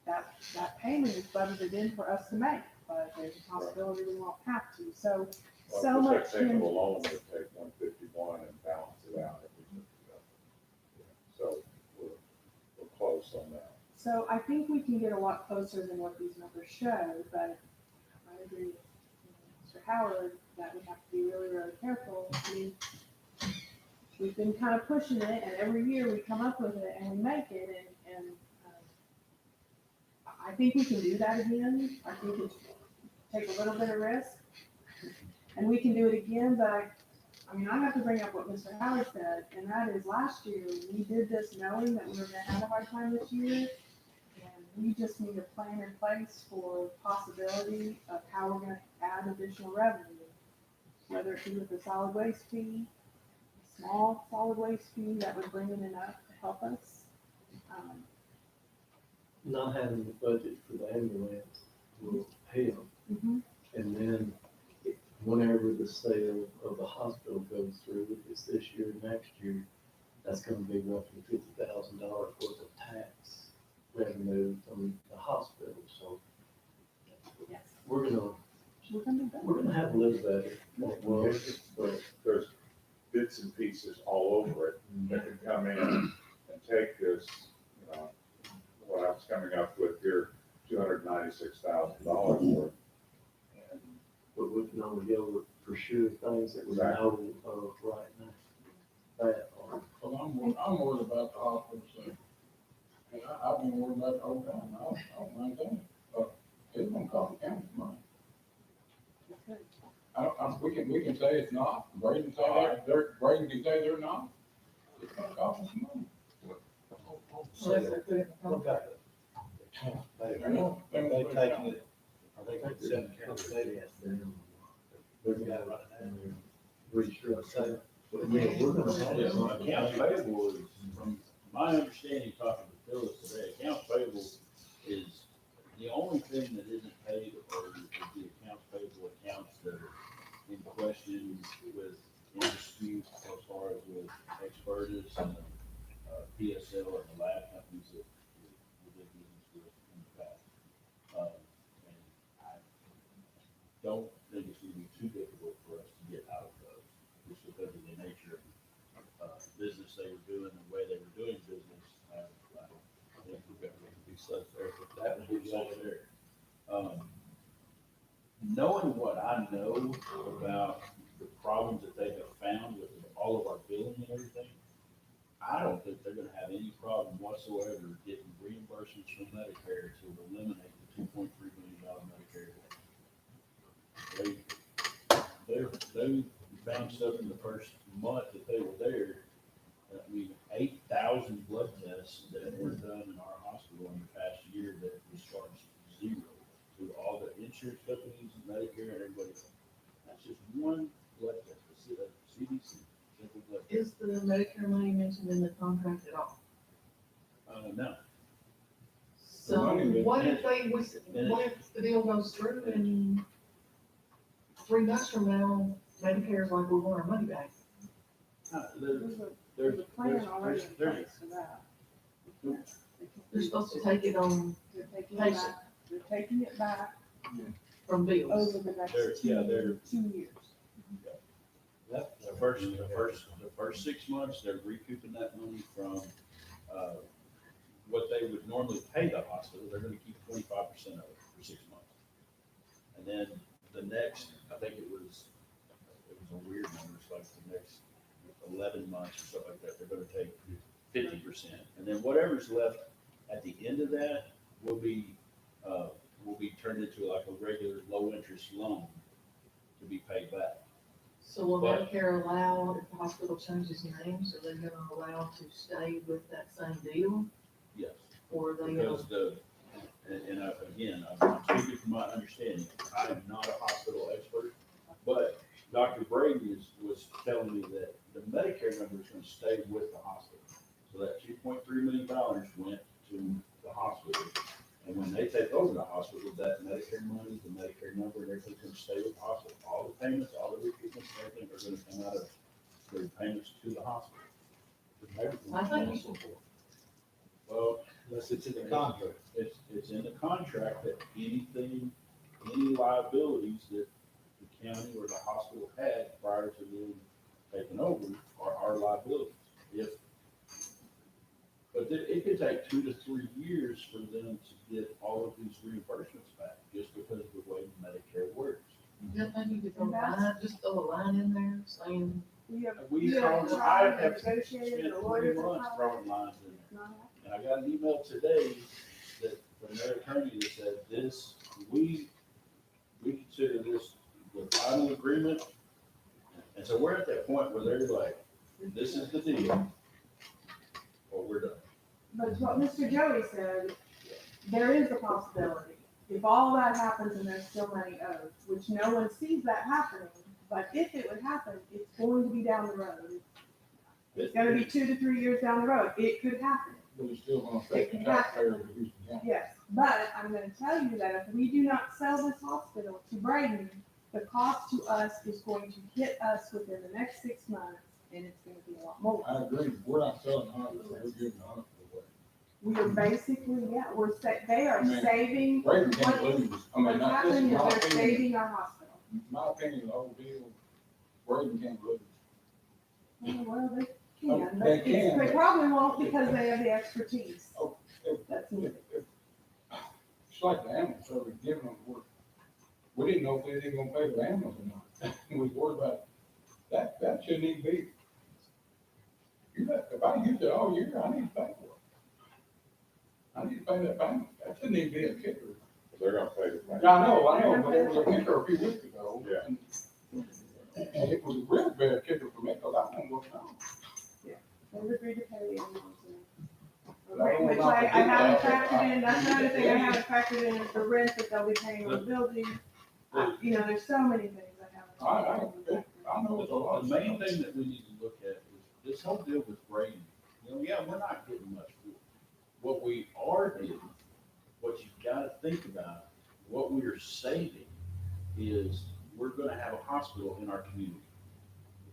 Speaker 6: That payment is budgeted in for us to make, but there's a possibility we won't have to. So
Speaker 2: Well,
Speaker 6: much
Speaker 2: that payment
Speaker 6: can,
Speaker 2: alone would take 151 and balance it out. If we took it up. So we're close on that.
Speaker 6: so I think we can get a lot closer than what these numbers show, but I agree with Mr. Howard that we have to be really, really careful. I mean, we've been kind of pushing it, and every year we come up with it and we make it, and I think we can do that again. I think it's take a little bit of risk, and we can do it again, but I mean, I have to bring up what Mr. Howard said, and that is last year, we did this knowing that we were gonna have a hard time this year. And we just need a plan in place for possibility of how we're gonna add additional revenue. Whether it be with a solid waste fee, a small solid waste fee that would bring in enough to help us.
Speaker 5: Not having the budget for the ambulance will help.
Speaker 6: Mhm.
Speaker 5: And then whenever the sale of the hospital goes through, if it's this year, next year, that's gonna be roughly $50,000 worth of tax revenue from the hospital, so
Speaker 6: Yes,
Speaker 5: we're gonna
Speaker 6: we're gonna do that.
Speaker 5: have a little better than it was, but
Speaker 2: There's bits and pieces all over it that could come in and take this, you know, what I was coming up with here, $296,000 worth. And
Speaker 5: But we can only go with for sure things that we
Speaker 2: Exactly.
Speaker 5: know of right now. That are,
Speaker 8: Well, I'm worried about the hospital, so. And I've been worried about it the whole time, I'll maintain it, but it's gonna cost the county money. We can say it's not, Braden can say Braden can say they're not, it's gonna cost us money.
Speaker 3: Unless they're putting it on.
Speaker 10: What about the town?
Speaker 8: They
Speaker 10: Are
Speaker 8: won't- they
Speaker 10: they
Speaker 8: won't put it
Speaker 10: taking
Speaker 8: down.
Speaker 10: it, are they considering county? They've got it right now.
Speaker 5: restructure.
Speaker 10: So,
Speaker 5: But yeah, we're gonna have
Speaker 7: Yes,
Speaker 5: something.
Speaker 7: accounts payable is, from my understanding, talking to Phyllis today, accounts payable is, the only thing that isn't paid are the accounts payable accounts that are in question with, in dispute as far as with Expertus and PSL and the lab companies that we did business with in the past. And I don't think it's gonna be too difficult for us to get out of those, just because of the nature of business they were doing, the way they were doing business. I think we've got to be safe there, but that would be safe there. Knowing what I know about the problems that they have found with all of our billing and everything, I don't think they're gonna have any problem whatsoever getting reimbursements from Medicare to eliminate the $2.3 million Medicare debt. They found stuff in the first month that they were there. I mean, 8,000 blood tests that were done in our hospital in the past year that was charged zero to all the insurance companies, Medicare, and everybody else. That's just one blood test, the CDC, simple blood test.
Speaker 3: Is the Medicare money mentioned in the contract at all?
Speaker 7: No,
Speaker 3: So
Speaker 8: money was
Speaker 3: what if what if the deal goes through and 3 months from now, Medicare's like, we want our money back?
Speaker 6: There's a plan already in
Speaker 7: there's-
Speaker 6: place for that.
Speaker 3: They're supposed to take it on
Speaker 6: They're taking it
Speaker 3: patient
Speaker 6: back, they're taking it back
Speaker 3: from bills.
Speaker 6: over the next
Speaker 7: they're-
Speaker 6: 2 years.
Speaker 7: the first 6 months, they're recouping that money from, what they would normally pay the hospital, they're gonna keep 25% of it for 6 months. And then the next, I think it was a weird number, it's like the next 11 months or something like that, they're gonna take 50%. And then whatever's left at the end of that will be turned into like a regular low-interest loan to be paid back.
Speaker 3: So will
Speaker 7: But-
Speaker 3: Medicare allow, if the hospital changes names, are they gonna allow to stay with that same deal?
Speaker 7: Yes.
Speaker 3: Or are they
Speaker 7: Because
Speaker 3: gonna,
Speaker 7: again, I'm speaking from my understanding, I am not a hospital expert, but Dr. Brady was telling me that the Medicare number is gonna stay with the hospital. So that $2.3 million went to the hospital, and when they take over the hospital, that Medicare money, the Medicare number, and everything's gonna stay with the hospital. All the payments, all the recoupments, everything are gonna come out of the payments to the hospital.
Speaker 3: I think you should.
Speaker 7: Well,
Speaker 10: unless it's in the contract.
Speaker 7: it's in the contract that anything, any liabilities that the county or the hospital had prior to them taking over are our liabilities. But it could take 2 to 3 years for them to get all of these reimbursements back, just because of the way Medicare works.
Speaker 3: you think you could throw a line, just throw a line in there saying,
Speaker 6: We have,
Speaker 7: We,
Speaker 6: have
Speaker 7: I
Speaker 6: tried,
Speaker 7: have
Speaker 6: negotiated,
Speaker 7: spent
Speaker 6: the
Speaker 7: 3
Speaker 6: lawyers have
Speaker 7: months
Speaker 6: tried.
Speaker 7: throwing lines in there.
Speaker 6: Not
Speaker 7: And I got an email today that, from their attorney that said this, we consider this the final agreement. And so we're at that point where they're like, this is the deal, or we're done.
Speaker 6: But what Mr. Joey said, there is a possibility. If all that happens and there's still money owed, which no one sees that happening, but if it would happen, it's going to be down the road. It's gonna be 2 to 3 years down the road. It could happen.
Speaker 8: But it's still gonna affect the taxpayers of Houston County.
Speaker 6: Yes, but I'm gonna tell you that if we do not sell this hospital to Braden, the cost to us is going to hit us within the next 6 months, and it's gonna be a lot more.
Speaker 8: I agree, we're not selling the hospital, we're giving the hospital away.
Speaker 6: We are basically, they are
Speaker 8: I mean,
Speaker 6: saving,
Speaker 8: Braden can't lose, I mean,
Speaker 6: what's
Speaker 8: not, this is
Speaker 6: happening is
Speaker 8: my
Speaker 6: they're
Speaker 8: opinion,
Speaker 6: saving our hospital.
Speaker 8: my opinion, the whole deal, Braden can't lose.
Speaker 6: Well, they can, but
Speaker 8: They
Speaker 6: it's-
Speaker 8: can.
Speaker 6: they probably won't because they have the expertise.
Speaker 8: It's like the ambulance service giving them work. We didn't know if they were gonna pay the ambulance or not. We was worried about that. That shouldn't even be. If I use it all year, I need to pay for it. I need to pay that payment. That shouldn't even be a kicker.
Speaker 2: They're gonna pay the payment.
Speaker 8: I know, but there was a kicker a few weeks ago.
Speaker 2: Yeah.
Speaker 8: And it was a real bad kicker for me, because I don't work now.
Speaker 6: They agreed to pay the ambulance.
Speaker 8: I don't
Speaker 6: Which
Speaker 8: know if
Speaker 6: I
Speaker 8: they did
Speaker 6: haven't
Speaker 8: that.
Speaker 6: factored in, that's another thing I haven't factored in, is the rent that they'll be paying on the building. You know, there's so many things I haven't.
Speaker 8: I know it's a lot.
Speaker 7: The main thing that we need to look at is this whole deal with grading. You know, yeah, we're not getting much for it. What we are getting, what you've got to think about, what we are saving is we're gonna have a hospital in our community.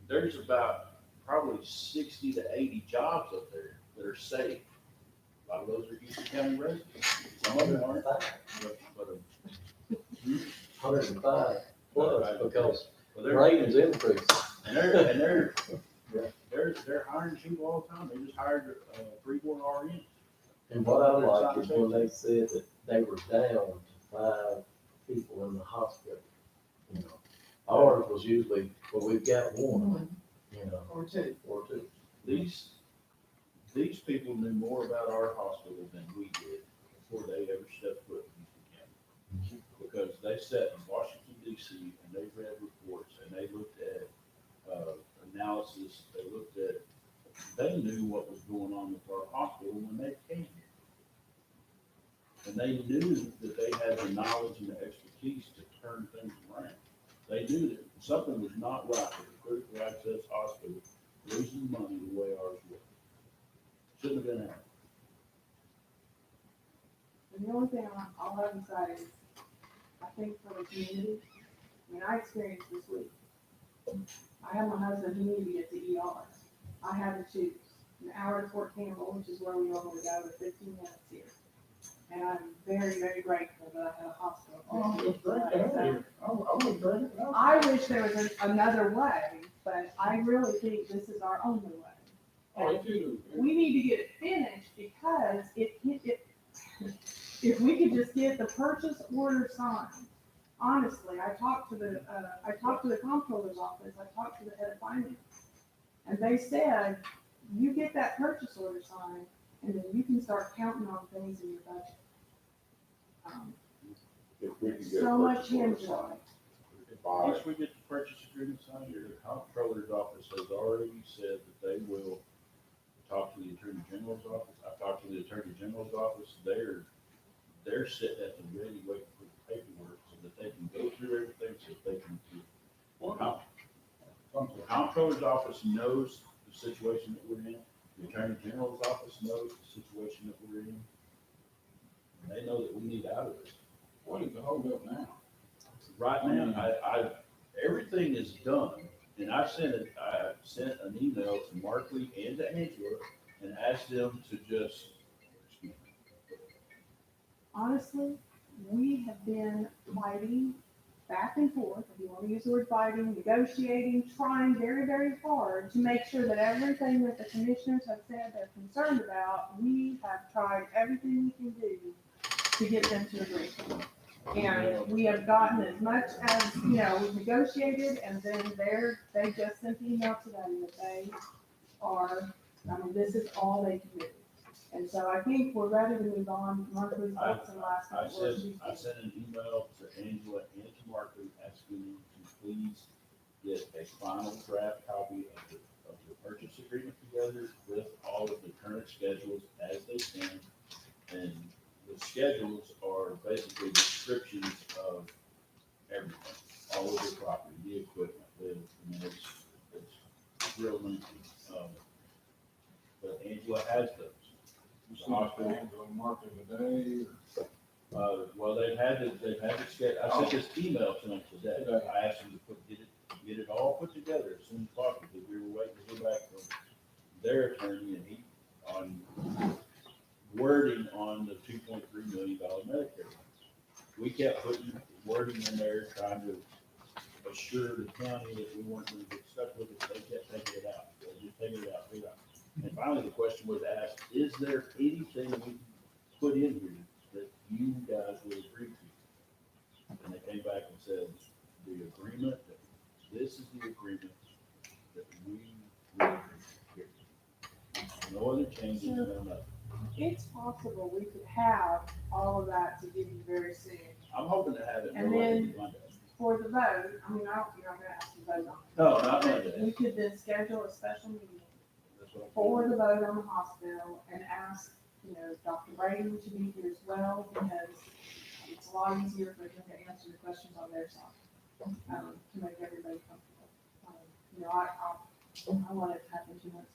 Speaker 7: There's about probably 60 to 80 jobs up there that are saved. A lot of those are Houston County residents. Some of them aren't, but
Speaker 5: 105 plus because
Speaker 7: but they're,
Speaker 5: ratings increase.
Speaker 7: and they're hiring people all the time. They just hired pre-board RN.
Speaker 5: And what I like is when they said that they were down to 5 people in the hospital. You know, ours was usually, well, we've got one, you know,
Speaker 3: Or two.
Speaker 5: or two.
Speaker 7: These people knew more about our hospital than we did before they ever stepped foot in Houston County. Because they sat in Washington DC and they read reports and they looked at, analysis, they knew what was going on with our hospital when they came here. And they knew that they had the knowledge and the expertise to turn things around. They knew that something was not right with the critical access hospital losing money the way ours was. Shouldn't have been happening.
Speaker 6: And the only thing I'll have to say is, I think for the community, I mean, I experienced this week. I had my husband who needed to get to ER. I had to choose an hour to Fort Campbell, which is where we normally go, to 15 minutes here. And I'm very, very grateful that I had a hospital.
Speaker 8: Oh, it's great to have you. I was great.
Speaker 6: I wish there was another way, but I really think this is our only way.
Speaker 8: Oh, it is.
Speaker 6: We need to get it finished because if we could just get the purchase order signed, honestly, I talked to the comptroller's office, I talked to the head of finance. And they said, you get that purchase order signed, and then you can start counting on things in your budget.
Speaker 2: If we can get.
Speaker 6: So
Speaker 2: a
Speaker 6: much
Speaker 2: purchase order
Speaker 6: hinges on
Speaker 2: signed,
Speaker 6: it.
Speaker 2: buy
Speaker 7: Once
Speaker 2: it.
Speaker 7: we get the purchase agreement signed, the comptroller's office has already said that they will talk to the attorney general's office. I talked to the attorney general's office. They're sitting at the ready waiting for the paperwork so that they can go through everything so that they can do. The comptroller's office knows the situation that we're in. The attorney general's office knows the situation that we're in. And they know that we need out of this.
Speaker 8: What is the holdup now?
Speaker 7: Right now, everything is done, and I sent an email to Markley and to Angela and asked them to just,
Speaker 6: Honestly, we have been fighting back and forth, if you want to use the word fighting, negotiating, trying very, very hard to make sure that everything that the commissioners have said they're concerned about, we have tried everything we can do to get them to agree. And we have gotten as much as, we've negotiated, and then they just sent the email today that they are, this is all they can do. And so I think we're ready to move on. Markley's got some last
Speaker 7: I
Speaker 6: minute words.
Speaker 7: sent an email to Angela and to Markley asking them to please get a final draft copy of the purchase agreement together with all of the current schedules as they stand. And the schedules are basically descriptions of everything, all of the property, the equipment, it's real lengthy. But Angela has those.
Speaker 8: You see Angela Market today,
Speaker 7: Well, they've had to schedule, I sent this email to them today. I asked them to get it all put together as soon as possible, because we were waiting to hear back from their attorney on wording on the $2.3 million Medicare. We kept putting wording in there, trying to assure the county that we weren't going to get stuck with it. They kept taking it out. They finally, the question was asked, is there anything we can put in here that you guys will agree to? And they came back and said, the agreement, that this is the agreement that we will agree to. No other changes, no nothing.
Speaker 6: It's possible we could have all of that to give you very soon.
Speaker 7: I'm hoping to have it
Speaker 6: And
Speaker 7: no later
Speaker 6: then-
Speaker 7: than Monday.
Speaker 6: For the vote, I mean, I don't, you're not gonna ask to vote on it.
Speaker 7: No, not
Speaker 6: But
Speaker 7: Monday.
Speaker 6: we could then schedule a special meeting
Speaker 7: That's what I'm
Speaker 6: for the vote on the hospital and ask, Dr. Brady to be here as well, because it's a lot easier for them to answer the questions on their side, to make everybody comfortable. I want it to happen 2 months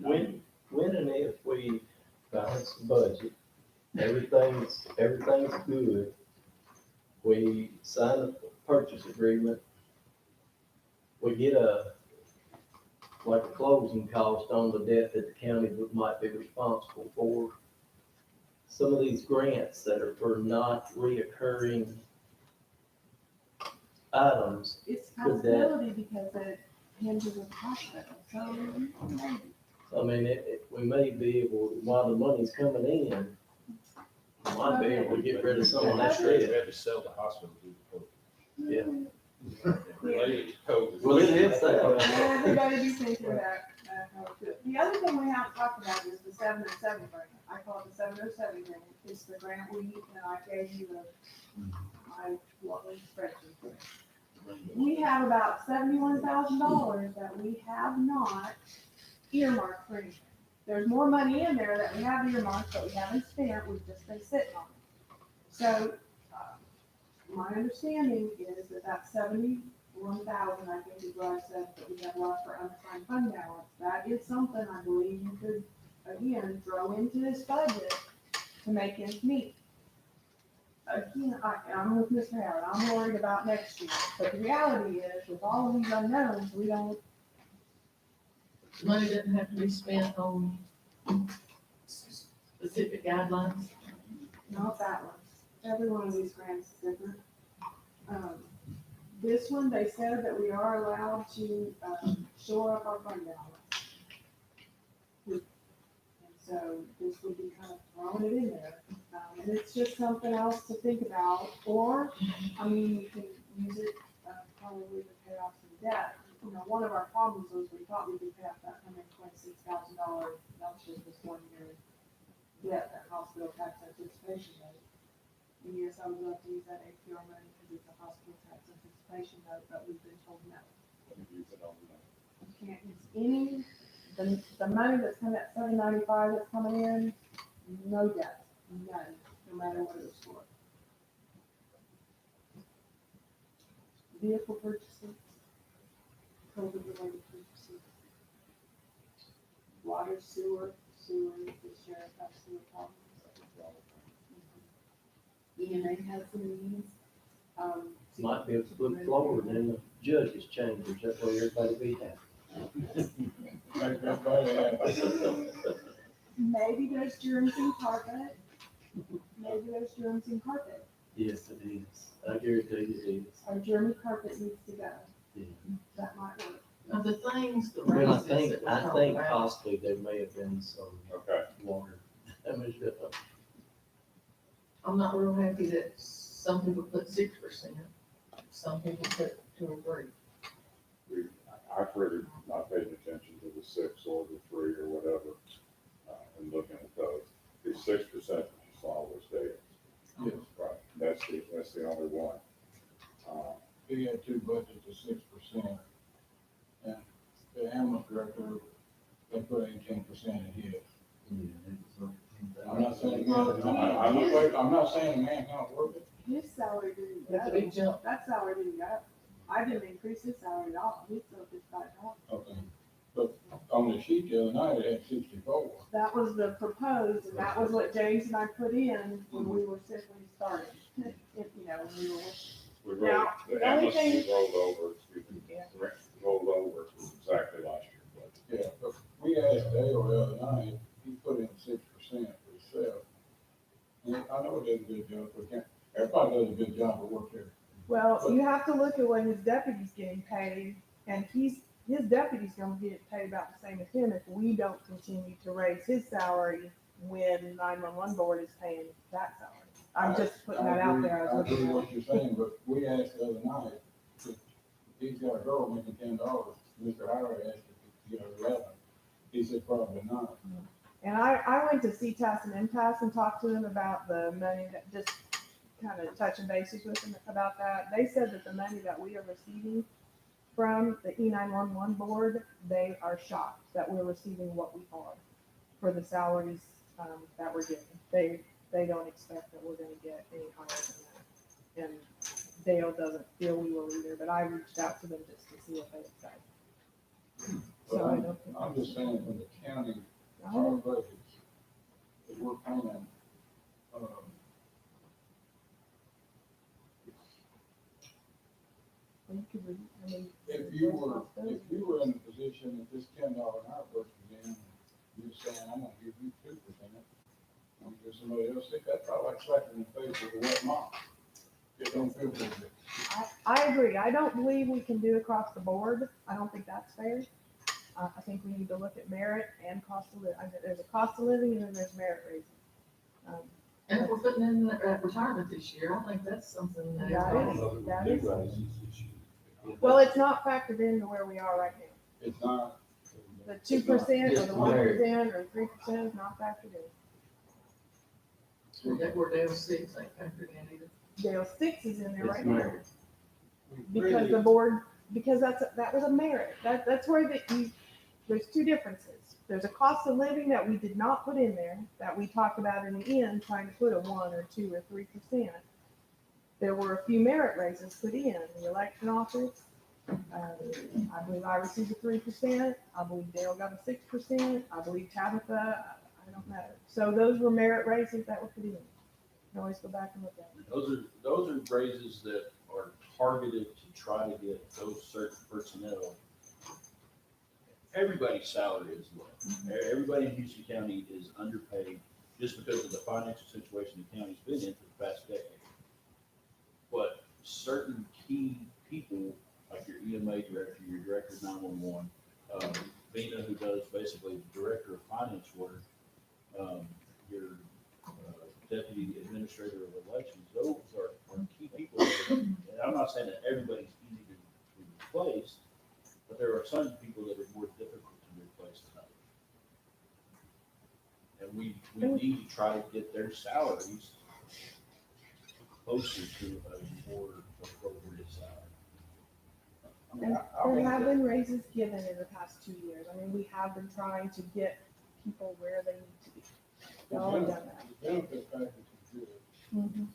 Speaker 6: ago.
Speaker 5: When and if we balance the budget, everything's good, we sign a purchase agreement, we get like a closing cost on the debt that the county might be responsible for. Some of these grants that are for not reoccurring items,
Speaker 6: It's a
Speaker 5: Could that-
Speaker 6: possibility because it hinges with the hospital, so maybe.
Speaker 5: I mean, we may be able, while the money's coming in, we might be able to get rid of some of that
Speaker 7: We
Speaker 5: debt.
Speaker 7: had to sell the hospital to the court.
Speaker 5: Yeah.
Speaker 7: Related to COVID.
Speaker 5: Well, it is that.
Speaker 6: Everybody be thinking of that. The other thing we haven't talked about is the 707 grant. I call it the 707 grant. It's the grant and I gave you my lovely spreadsheet. We have about $71,000 that we have not earmarked for anything. There's more money in there that we have earmarked, but we haven't spent, we've just been sitting on it. So, my understanding is that 71,000, I think is what I said, that we have left for unassigned fund balance. That is something I believe you could, again, throw into this budget to make ends meet. Again, I'm with Mr. Howard, I'm worried about next year, but the reality is, with all of these unknowns, we don't,
Speaker 3: Money doesn't have to be spent on specific guidelines.
Speaker 6: not that one. Every one of these grants is different. This one, they said that we are allowed to, shore up our fund balance. And so this would be kind of throwing it in there. And it's just something else to think about, or, I mean, you can use it, probably to pay off some debt. One of our problems was we thought we could pay off that $126,000, that was just this 1 year debt, that hospital tax anticipation note. And yes, I would love to use that APR money because it's a hospital tax anticipation note, but we've been told no. You can't use any, the money that's coming, that $795 that's coming in, no debt, none, no matter what it was for. Vehicle purchases, COVID related purchases. Water, sewer, the sheriff has sewer problems. EMA has some needs.
Speaker 5: Might be able to put forward in the judge's chambers, that way everybody be happy.
Speaker 8: Make everybody happy.
Speaker 6: Maybe there's germs in carpet. Maybe there's germs in carpet.
Speaker 5: Yes, it is. I guarantee it is.
Speaker 6: Our germy carpet needs to go.
Speaker 5: Yeah.
Speaker 6: That might work.
Speaker 3: Now, the things, the
Speaker 5: Well, I
Speaker 3: raises
Speaker 5: think,
Speaker 3: that we
Speaker 5: I
Speaker 3: talked
Speaker 5: think
Speaker 3: about,
Speaker 5: possibly there may have been some
Speaker 2: Okay,
Speaker 5: water damage.
Speaker 3: I'm not real happy that some people put 6%, some people put 2 or 3.
Speaker 2: I've really not paid attention to the 6 or the 3 or whatever, and looking at those. The 6% that you saw was there.
Speaker 8: Yes.
Speaker 2: Right, that's the only one.
Speaker 8: He had 2 budgets of 6%. And the ambulance director, they put 18% in his. I'm not saying, I'm not saying the man can't work it.
Speaker 6: His salary didn't
Speaker 3: That's a
Speaker 6: go.
Speaker 3: big jump.
Speaker 6: That salary didn't go. I didn't increase his salary at all. He's still $55.
Speaker 8: Okay. But on the sheet the other night, it had 64.
Speaker 6: That was the proposed, and that was what James and I put in when we were simply starting. When we were.
Speaker 2: We rolled,
Speaker 6: Now,
Speaker 2: the
Speaker 6: the only
Speaker 2: ambulance
Speaker 6: thing-
Speaker 2: rolled over, excuse me, rolled over exactly last year, but.
Speaker 8: Yeah, but we asked Dale the other night, he put in 6% for himself. And I know he does a good job, but everybody does a good job of work there.
Speaker 6: Well, you have to look at what his deputy's getting paid, and his his deputy's gonna get paid about the same as him if we don't continue to raise his salary when 911 board is paying that salary. I'm just putting that out there.
Speaker 8: I agree with what you're saying, but we asked the other night, if he's got a girl making $10, Mr. Howard asked if he could get 11. He said probably not.
Speaker 6: And I went to CTAS and MTAS and talked to them about the money that, just kind of touching bases with them about that. They said that the money that we are receiving from the E911 board, they are shocked that we're receiving what we are for the salaries that we're getting. They don't expect that we're gonna get any higher than that. And Dale doesn't feel we will either, but I reached out to them just to see what they would say.
Speaker 8: But
Speaker 6: So I don't think.
Speaker 8: I'm just saying from the county,
Speaker 6: I
Speaker 8: our
Speaker 6: don't-
Speaker 8: budgets, that we're paying,
Speaker 6: you could re- I mean,
Speaker 8: if you were in a position that this $10 an hour person was in, you're saying, I'm gonna give you 2%, I'm gonna give somebody else 6%, that's probably like slapping in the face with a wet mop. It don't feel good.
Speaker 6: I agree. I don't believe we can do across the board. I don't think that's fair. I think we need to look at merit and cost of living. There's a cost of living and then there's merit raising.
Speaker 3: And if we're putting in retirement this year, I think that's something that.
Speaker 6: That
Speaker 3: everybody-
Speaker 6: is- that is-
Speaker 7: This year.
Speaker 6: Well, it's not factored into where we are right now.
Speaker 8: It's not,
Speaker 6: The 2% or
Speaker 5: Yes,
Speaker 6: the
Speaker 5: merit.
Speaker 6: 1% or 3% is not factored in.
Speaker 3: We're down 6, ain't factored in either.
Speaker 6: Dale 6 is in there
Speaker 5: It's
Speaker 6: right now.
Speaker 5: merit.
Speaker 6: Because the board, because that was a merit. That's where there's two differences. There's a cost of living that we did not put in there, that we talked about in the end, trying to put a 1 or 2 or 3%. There were a few merit raises put in, the election office. I believe I received a 3%. I believe Dale got a 6%. I believe Tabitha, I don't know. So those were merit raises that were put in. You can always go back and look at them.
Speaker 7: Those are raises that are targeted to try to get those certain personnel. Everybody's salary is low. Everybody in Houston County is underpaid just because of the financial situation the county's been in for the past decade. But certain key people, like your EMA director, your director of 911, Vina, who does basically the director of finance work, your deputy administrator of elections, those are key people. And I'm not saying that everybody's easy to replace, but there are some people that are more difficult to replace than others. And we need to try to get their salaries closer to a more appropriate salary.
Speaker 8: I mean,
Speaker 6: And
Speaker 8: I
Speaker 6: there
Speaker 8: mean,
Speaker 6: have been raises given in the past 2 years. I mean, we have been trying to get people where they need to be.
Speaker 8: the
Speaker 6: Y'all have done that.
Speaker 8: benefit package is good.
Speaker 6: Mhm.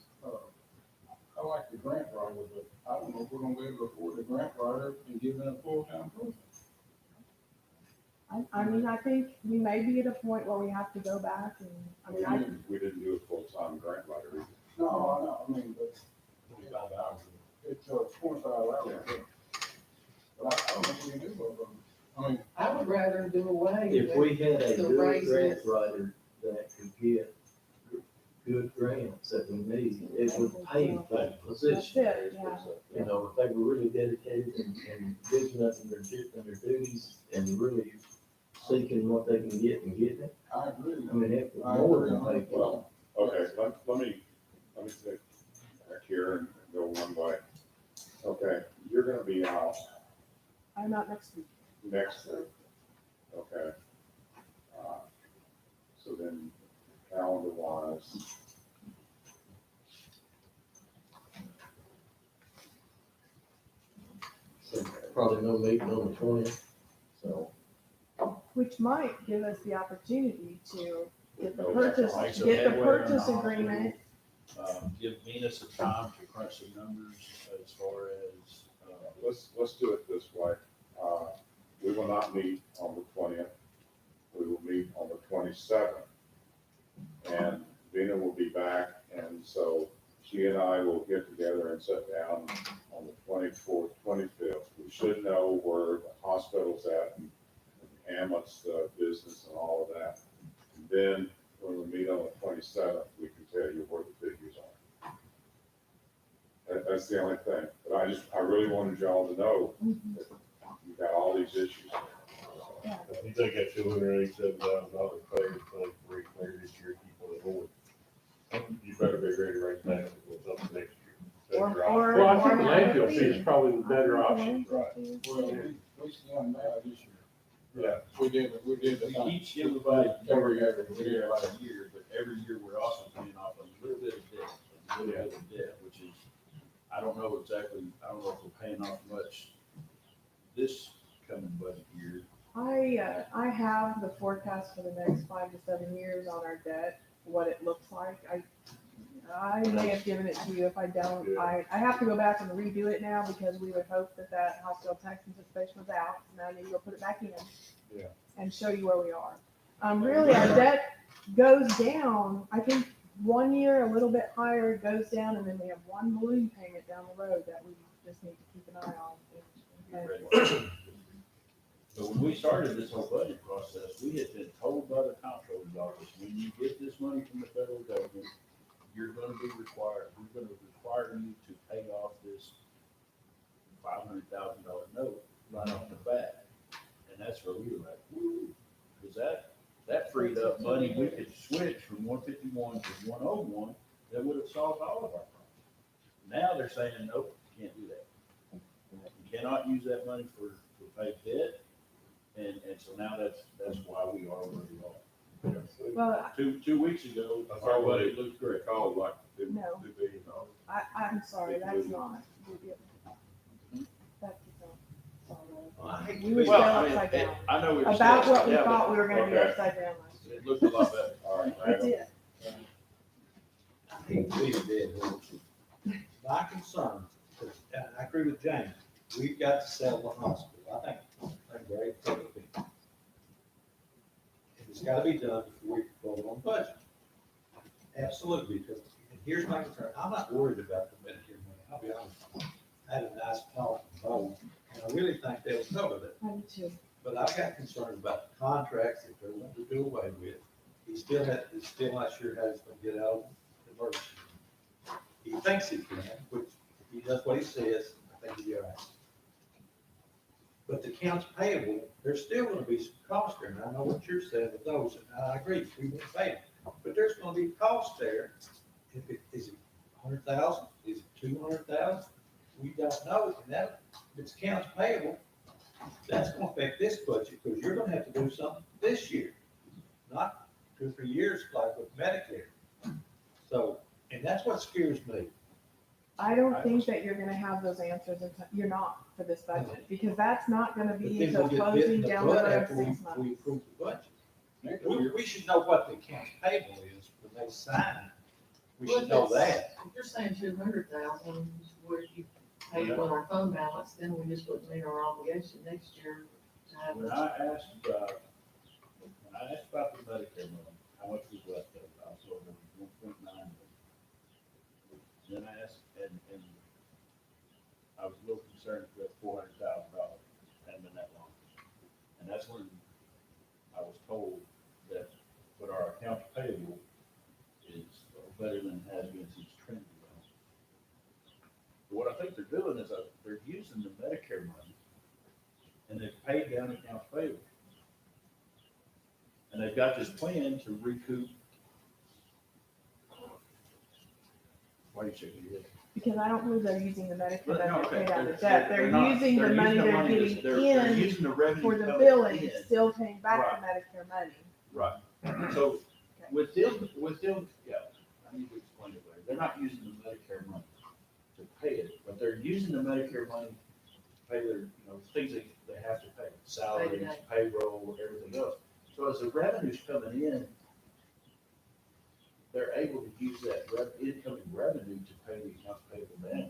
Speaker 8: I like the grant writer, but I don't know if we're gonna be able to afford a grant writer and give them a full-time person.
Speaker 6: I mean, I think we may be at a point where we have to go back and, I mean,
Speaker 2: We didn't do a full-time grant writer either.
Speaker 8: No, I know, I mean, but
Speaker 7: 25 hours.
Speaker 8: it's 25 hours. But I don't know what we can do with them. I mean,
Speaker 3: I would rather do away
Speaker 5: If we had a
Speaker 3: the
Speaker 5: good
Speaker 3: raises.
Speaker 5: grant writer that could get good grants that we need, it would pay for that position.
Speaker 6: That's it, yeah.
Speaker 5: You know, if they were really dedicated and vigilant in their duties and really seeking what they can get and getting it,
Speaker 8: I agree.
Speaker 5: I mean, it would
Speaker 8: I
Speaker 5: more
Speaker 8: agree
Speaker 5: than
Speaker 8: on
Speaker 5: pay
Speaker 8: that.
Speaker 5: for it.
Speaker 2: Well, okay, let me take back here and go one way. Okay, you're gonna be out
Speaker 6: I'm not next week.
Speaker 2: next week. Okay. So then calendar wise.
Speaker 5: So probably no meeting on the 20th, so.
Speaker 6: Which might give us the opportunity to get the
Speaker 2: Okay,
Speaker 6: purchase,
Speaker 7: all right, so
Speaker 6: get the
Speaker 7: headway or
Speaker 6: purchase
Speaker 7: not?
Speaker 6: agreement.
Speaker 7: Give Venus a time to crunch some numbers as far as,
Speaker 2: Let's do it this way. We will not meet on the 20th. We will meet on the 27th. And Vina will be back, and so she and I will get together and sit down on the 24th, 25th. We should know where the hospital's at and Hamlet's business and all of that. And then when we meet on the 27th, we can tell you where the figures are. That's the only thing. But I really wanted y'all to know that you we've got all these issues.
Speaker 1: If you think that $287,000 pay is going to be clear this year, keep on it going. You better be ready right now, what's up next year.
Speaker 6: Or-
Speaker 1: That's right.
Speaker 6: or-
Speaker 7: Well, I think the
Speaker 6: or-
Speaker 7: landfill fee is probably the better option.
Speaker 2: Right.
Speaker 8: Well, we still now this year.
Speaker 2: Yeah.
Speaker 8: We did the.
Speaker 7: We keep everybody
Speaker 8: Every year.
Speaker 7: about a year, but every year we're also paying off a little bit of debt, which is, I don't know if we're paying off much this coming budget year.
Speaker 6: I have the forecast for the next 5 to 7 years on our debt, what it looks like. I may have given it to you. If I don't,
Speaker 1: Yeah.
Speaker 6: I have to go back and redo it now because we would hope that hospital tax anticipation was out. Now I need to go put it back in.
Speaker 2: Yeah.
Speaker 6: And show you where we are. Really, our debt goes down. I think 1 year a little bit higher, it goes down, and then we have one balloon payment down the road that we just need to keep an eye on. and pay for.
Speaker 7: But when we started this whole budget process, we had been told by the comptroller's office, when you get this money from the federal government, we're gonna require you to pay off this $500,000 note right off the bat. And that's where we were like, woo, because that freed up money, we could switch from 151 to 101, that would have solved all of our problems. Now they're saying, nope, you can't do that. You cannot use that money to pay debt, and so now that's why we are where we are.
Speaker 6: Well,
Speaker 7: 2 weeks ago, our budget looked great.
Speaker 2: Called like
Speaker 6: No.
Speaker 2: $2 billion.
Speaker 6: I'm sorry, that's not. That's
Speaker 10: I
Speaker 6: We were still upside down.
Speaker 7: I know we're
Speaker 6: About
Speaker 7: still-
Speaker 6: what we
Speaker 7: yeah,
Speaker 6: thought we were gonna be
Speaker 2: okay.
Speaker 6: upside down last year.
Speaker 7: It looked a lot better.
Speaker 2: All right.
Speaker 6: It did.
Speaker 10: I hate to beat a dead horse. My concern, and I agree with James, we've got to sell the hospital. I think very quickly. And it's gotta be done before we vote on budget. Absolutely, because and here's my concern. I'm not worried about the Medicare money. I'll be honest. I had a nice talk with both, and I really think they'll cover that.
Speaker 6: I do too.
Speaker 10: But I've got concerns about the contracts that they're wanting to do away with. He's still not sure how he's gonna get out of the emergency. He thinks he can, which if he does what he says, I think he'll be all right. But the accounts payable, there's still gonna be some cost there, and I know what you're saying with those, and I agree, we won't pay them. But there's gonna be cost there. Is it 100,000? Is it 200,000? We don't know, and that, if it's accounts payable, that's gonna affect this budget, because you're gonna have to do something this year, not 2 or 3 years like with Medicare. So, and that's what scares me.
Speaker 6: I don't think that you're gonna have those answers you're not for this budget, because that's not gonna
Speaker 10: But
Speaker 6: be
Speaker 10: then
Speaker 6: until
Speaker 10: we'll get
Speaker 6: closing
Speaker 10: bit in the
Speaker 6: down the
Speaker 10: butt
Speaker 6: road
Speaker 10: after
Speaker 6: 6
Speaker 10: we
Speaker 6: months.
Speaker 10: approve the budget.
Speaker 8: Next
Speaker 10: We,
Speaker 8: year,
Speaker 10: we should know what the accounts payable is when they sign. We
Speaker 3: Well,
Speaker 10: should know
Speaker 3: if it's-
Speaker 10: that.
Speaker 3: If you're saying 200,000, where you pay on our fund balance, then we just wouldn't meet our obligation next year to have.
Speaker 7: When I asked about the Medicare money, how much was left of it, I was told there was 1.9 million. Then I asked, and I was a little concerned with $400,000, hadn't been that long. And that's when I was told that, but our accounts payable is better than it has been since trending down. But what I think they're doing is they're using the Medicare money, and they've paid down accounts payable. And they've got this plan to recoup. Why are you shaking your head?
Speaker 6: Because I don't believe they're using the Medicare
Speaker 7: But no,
Speaker 6: money to
Speaker 7: okay,
Speaker 6: pay down the
Speaker 7: they're-
Speaker 6: debt.
Speaker 7: they're
Speaker 6: They're
Speaker 7: not-
Speaker 6: using the money they're
Speaker 7: money
Speaker 6: getting
Speaker 7: they're
Speaker 6: in
Speaker 7: using the revenue
Speaker 6: for the
Speaker 7: coming
Speaker 6: billing,
Speaker 7: in.
Speaker 6: still paying back the Medicare money.
Speaker 7: Right. So with them, yeah, I need to explain it later. They're not using the Medicare money to pay it, but they're using the Medicare money to pay their, things they have to pay, salaries,
Speaker 3: Payday.
Speaker 7: payroll, everything else. So as the revenue's coming in, they're able to use that incoming revenue to pay the accounts payable down.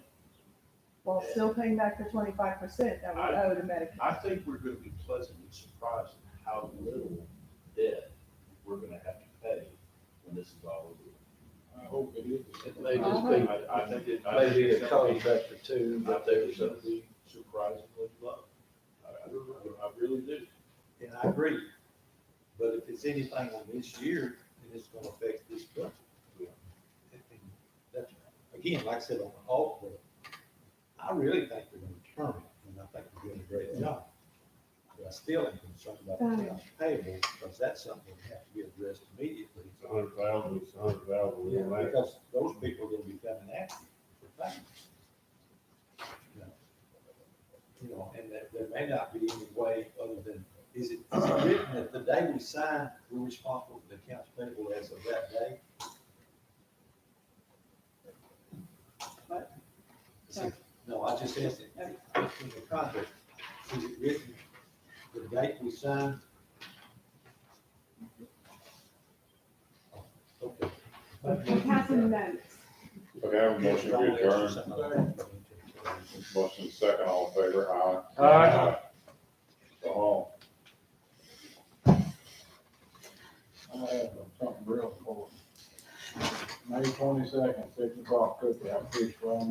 Speaker 6: While still paying back the 25% that we owe to Medicare.
Speaker 7: I think we're gonna be pleasantly surprised at how little debt we're gonna have to pay when this is all over.
Speaker 8: I hope it is.
Speaker 5: It may just
Speaker 6: Uh-huh.
Speaker 5: be,
Speaker 7: I think it.
Speaker 5: maybe a
Speaker 7: it's gonna be-
Speaker 5: contract or two,
Speaker 7: I
Speaker 5: but
Speaker 7: think
Speaker 5: there's
Speaker 7: it's gonna be surprisingly low. I don't know, I really do.
Speaker 10: And I agree. But if it's anything on this year, then it's gonna affect this budget. And that's, again, like I said, on the alt, I really think they're gonna turn it, and I think they're doing a great job. I still am concerned about the accounts payable, because that's something that have to be addressed immediately.
Speaker 1: It's a hundred thousand, we don't have.
Speaker 10: Because those people are gonna be coming after you for things. You know, and there may not be any way other than, is it written that the day we sign, we're responsible for the accounts payable as of that day?
Speaker 4: What?
Speaker 10: Is it- No, I just asked it, in the contract, is it written the date we sign? Okay.
Speaker 6: It has a note.
Speaker 2: Okay, I have a motion to adjourn. Motion second, all in favor, aye.
Speaker 1: Aye.
Speaker 2: Go home.
Speaker 8: I have something real important. May 22nd, 6 o'clock cookout, fish fry and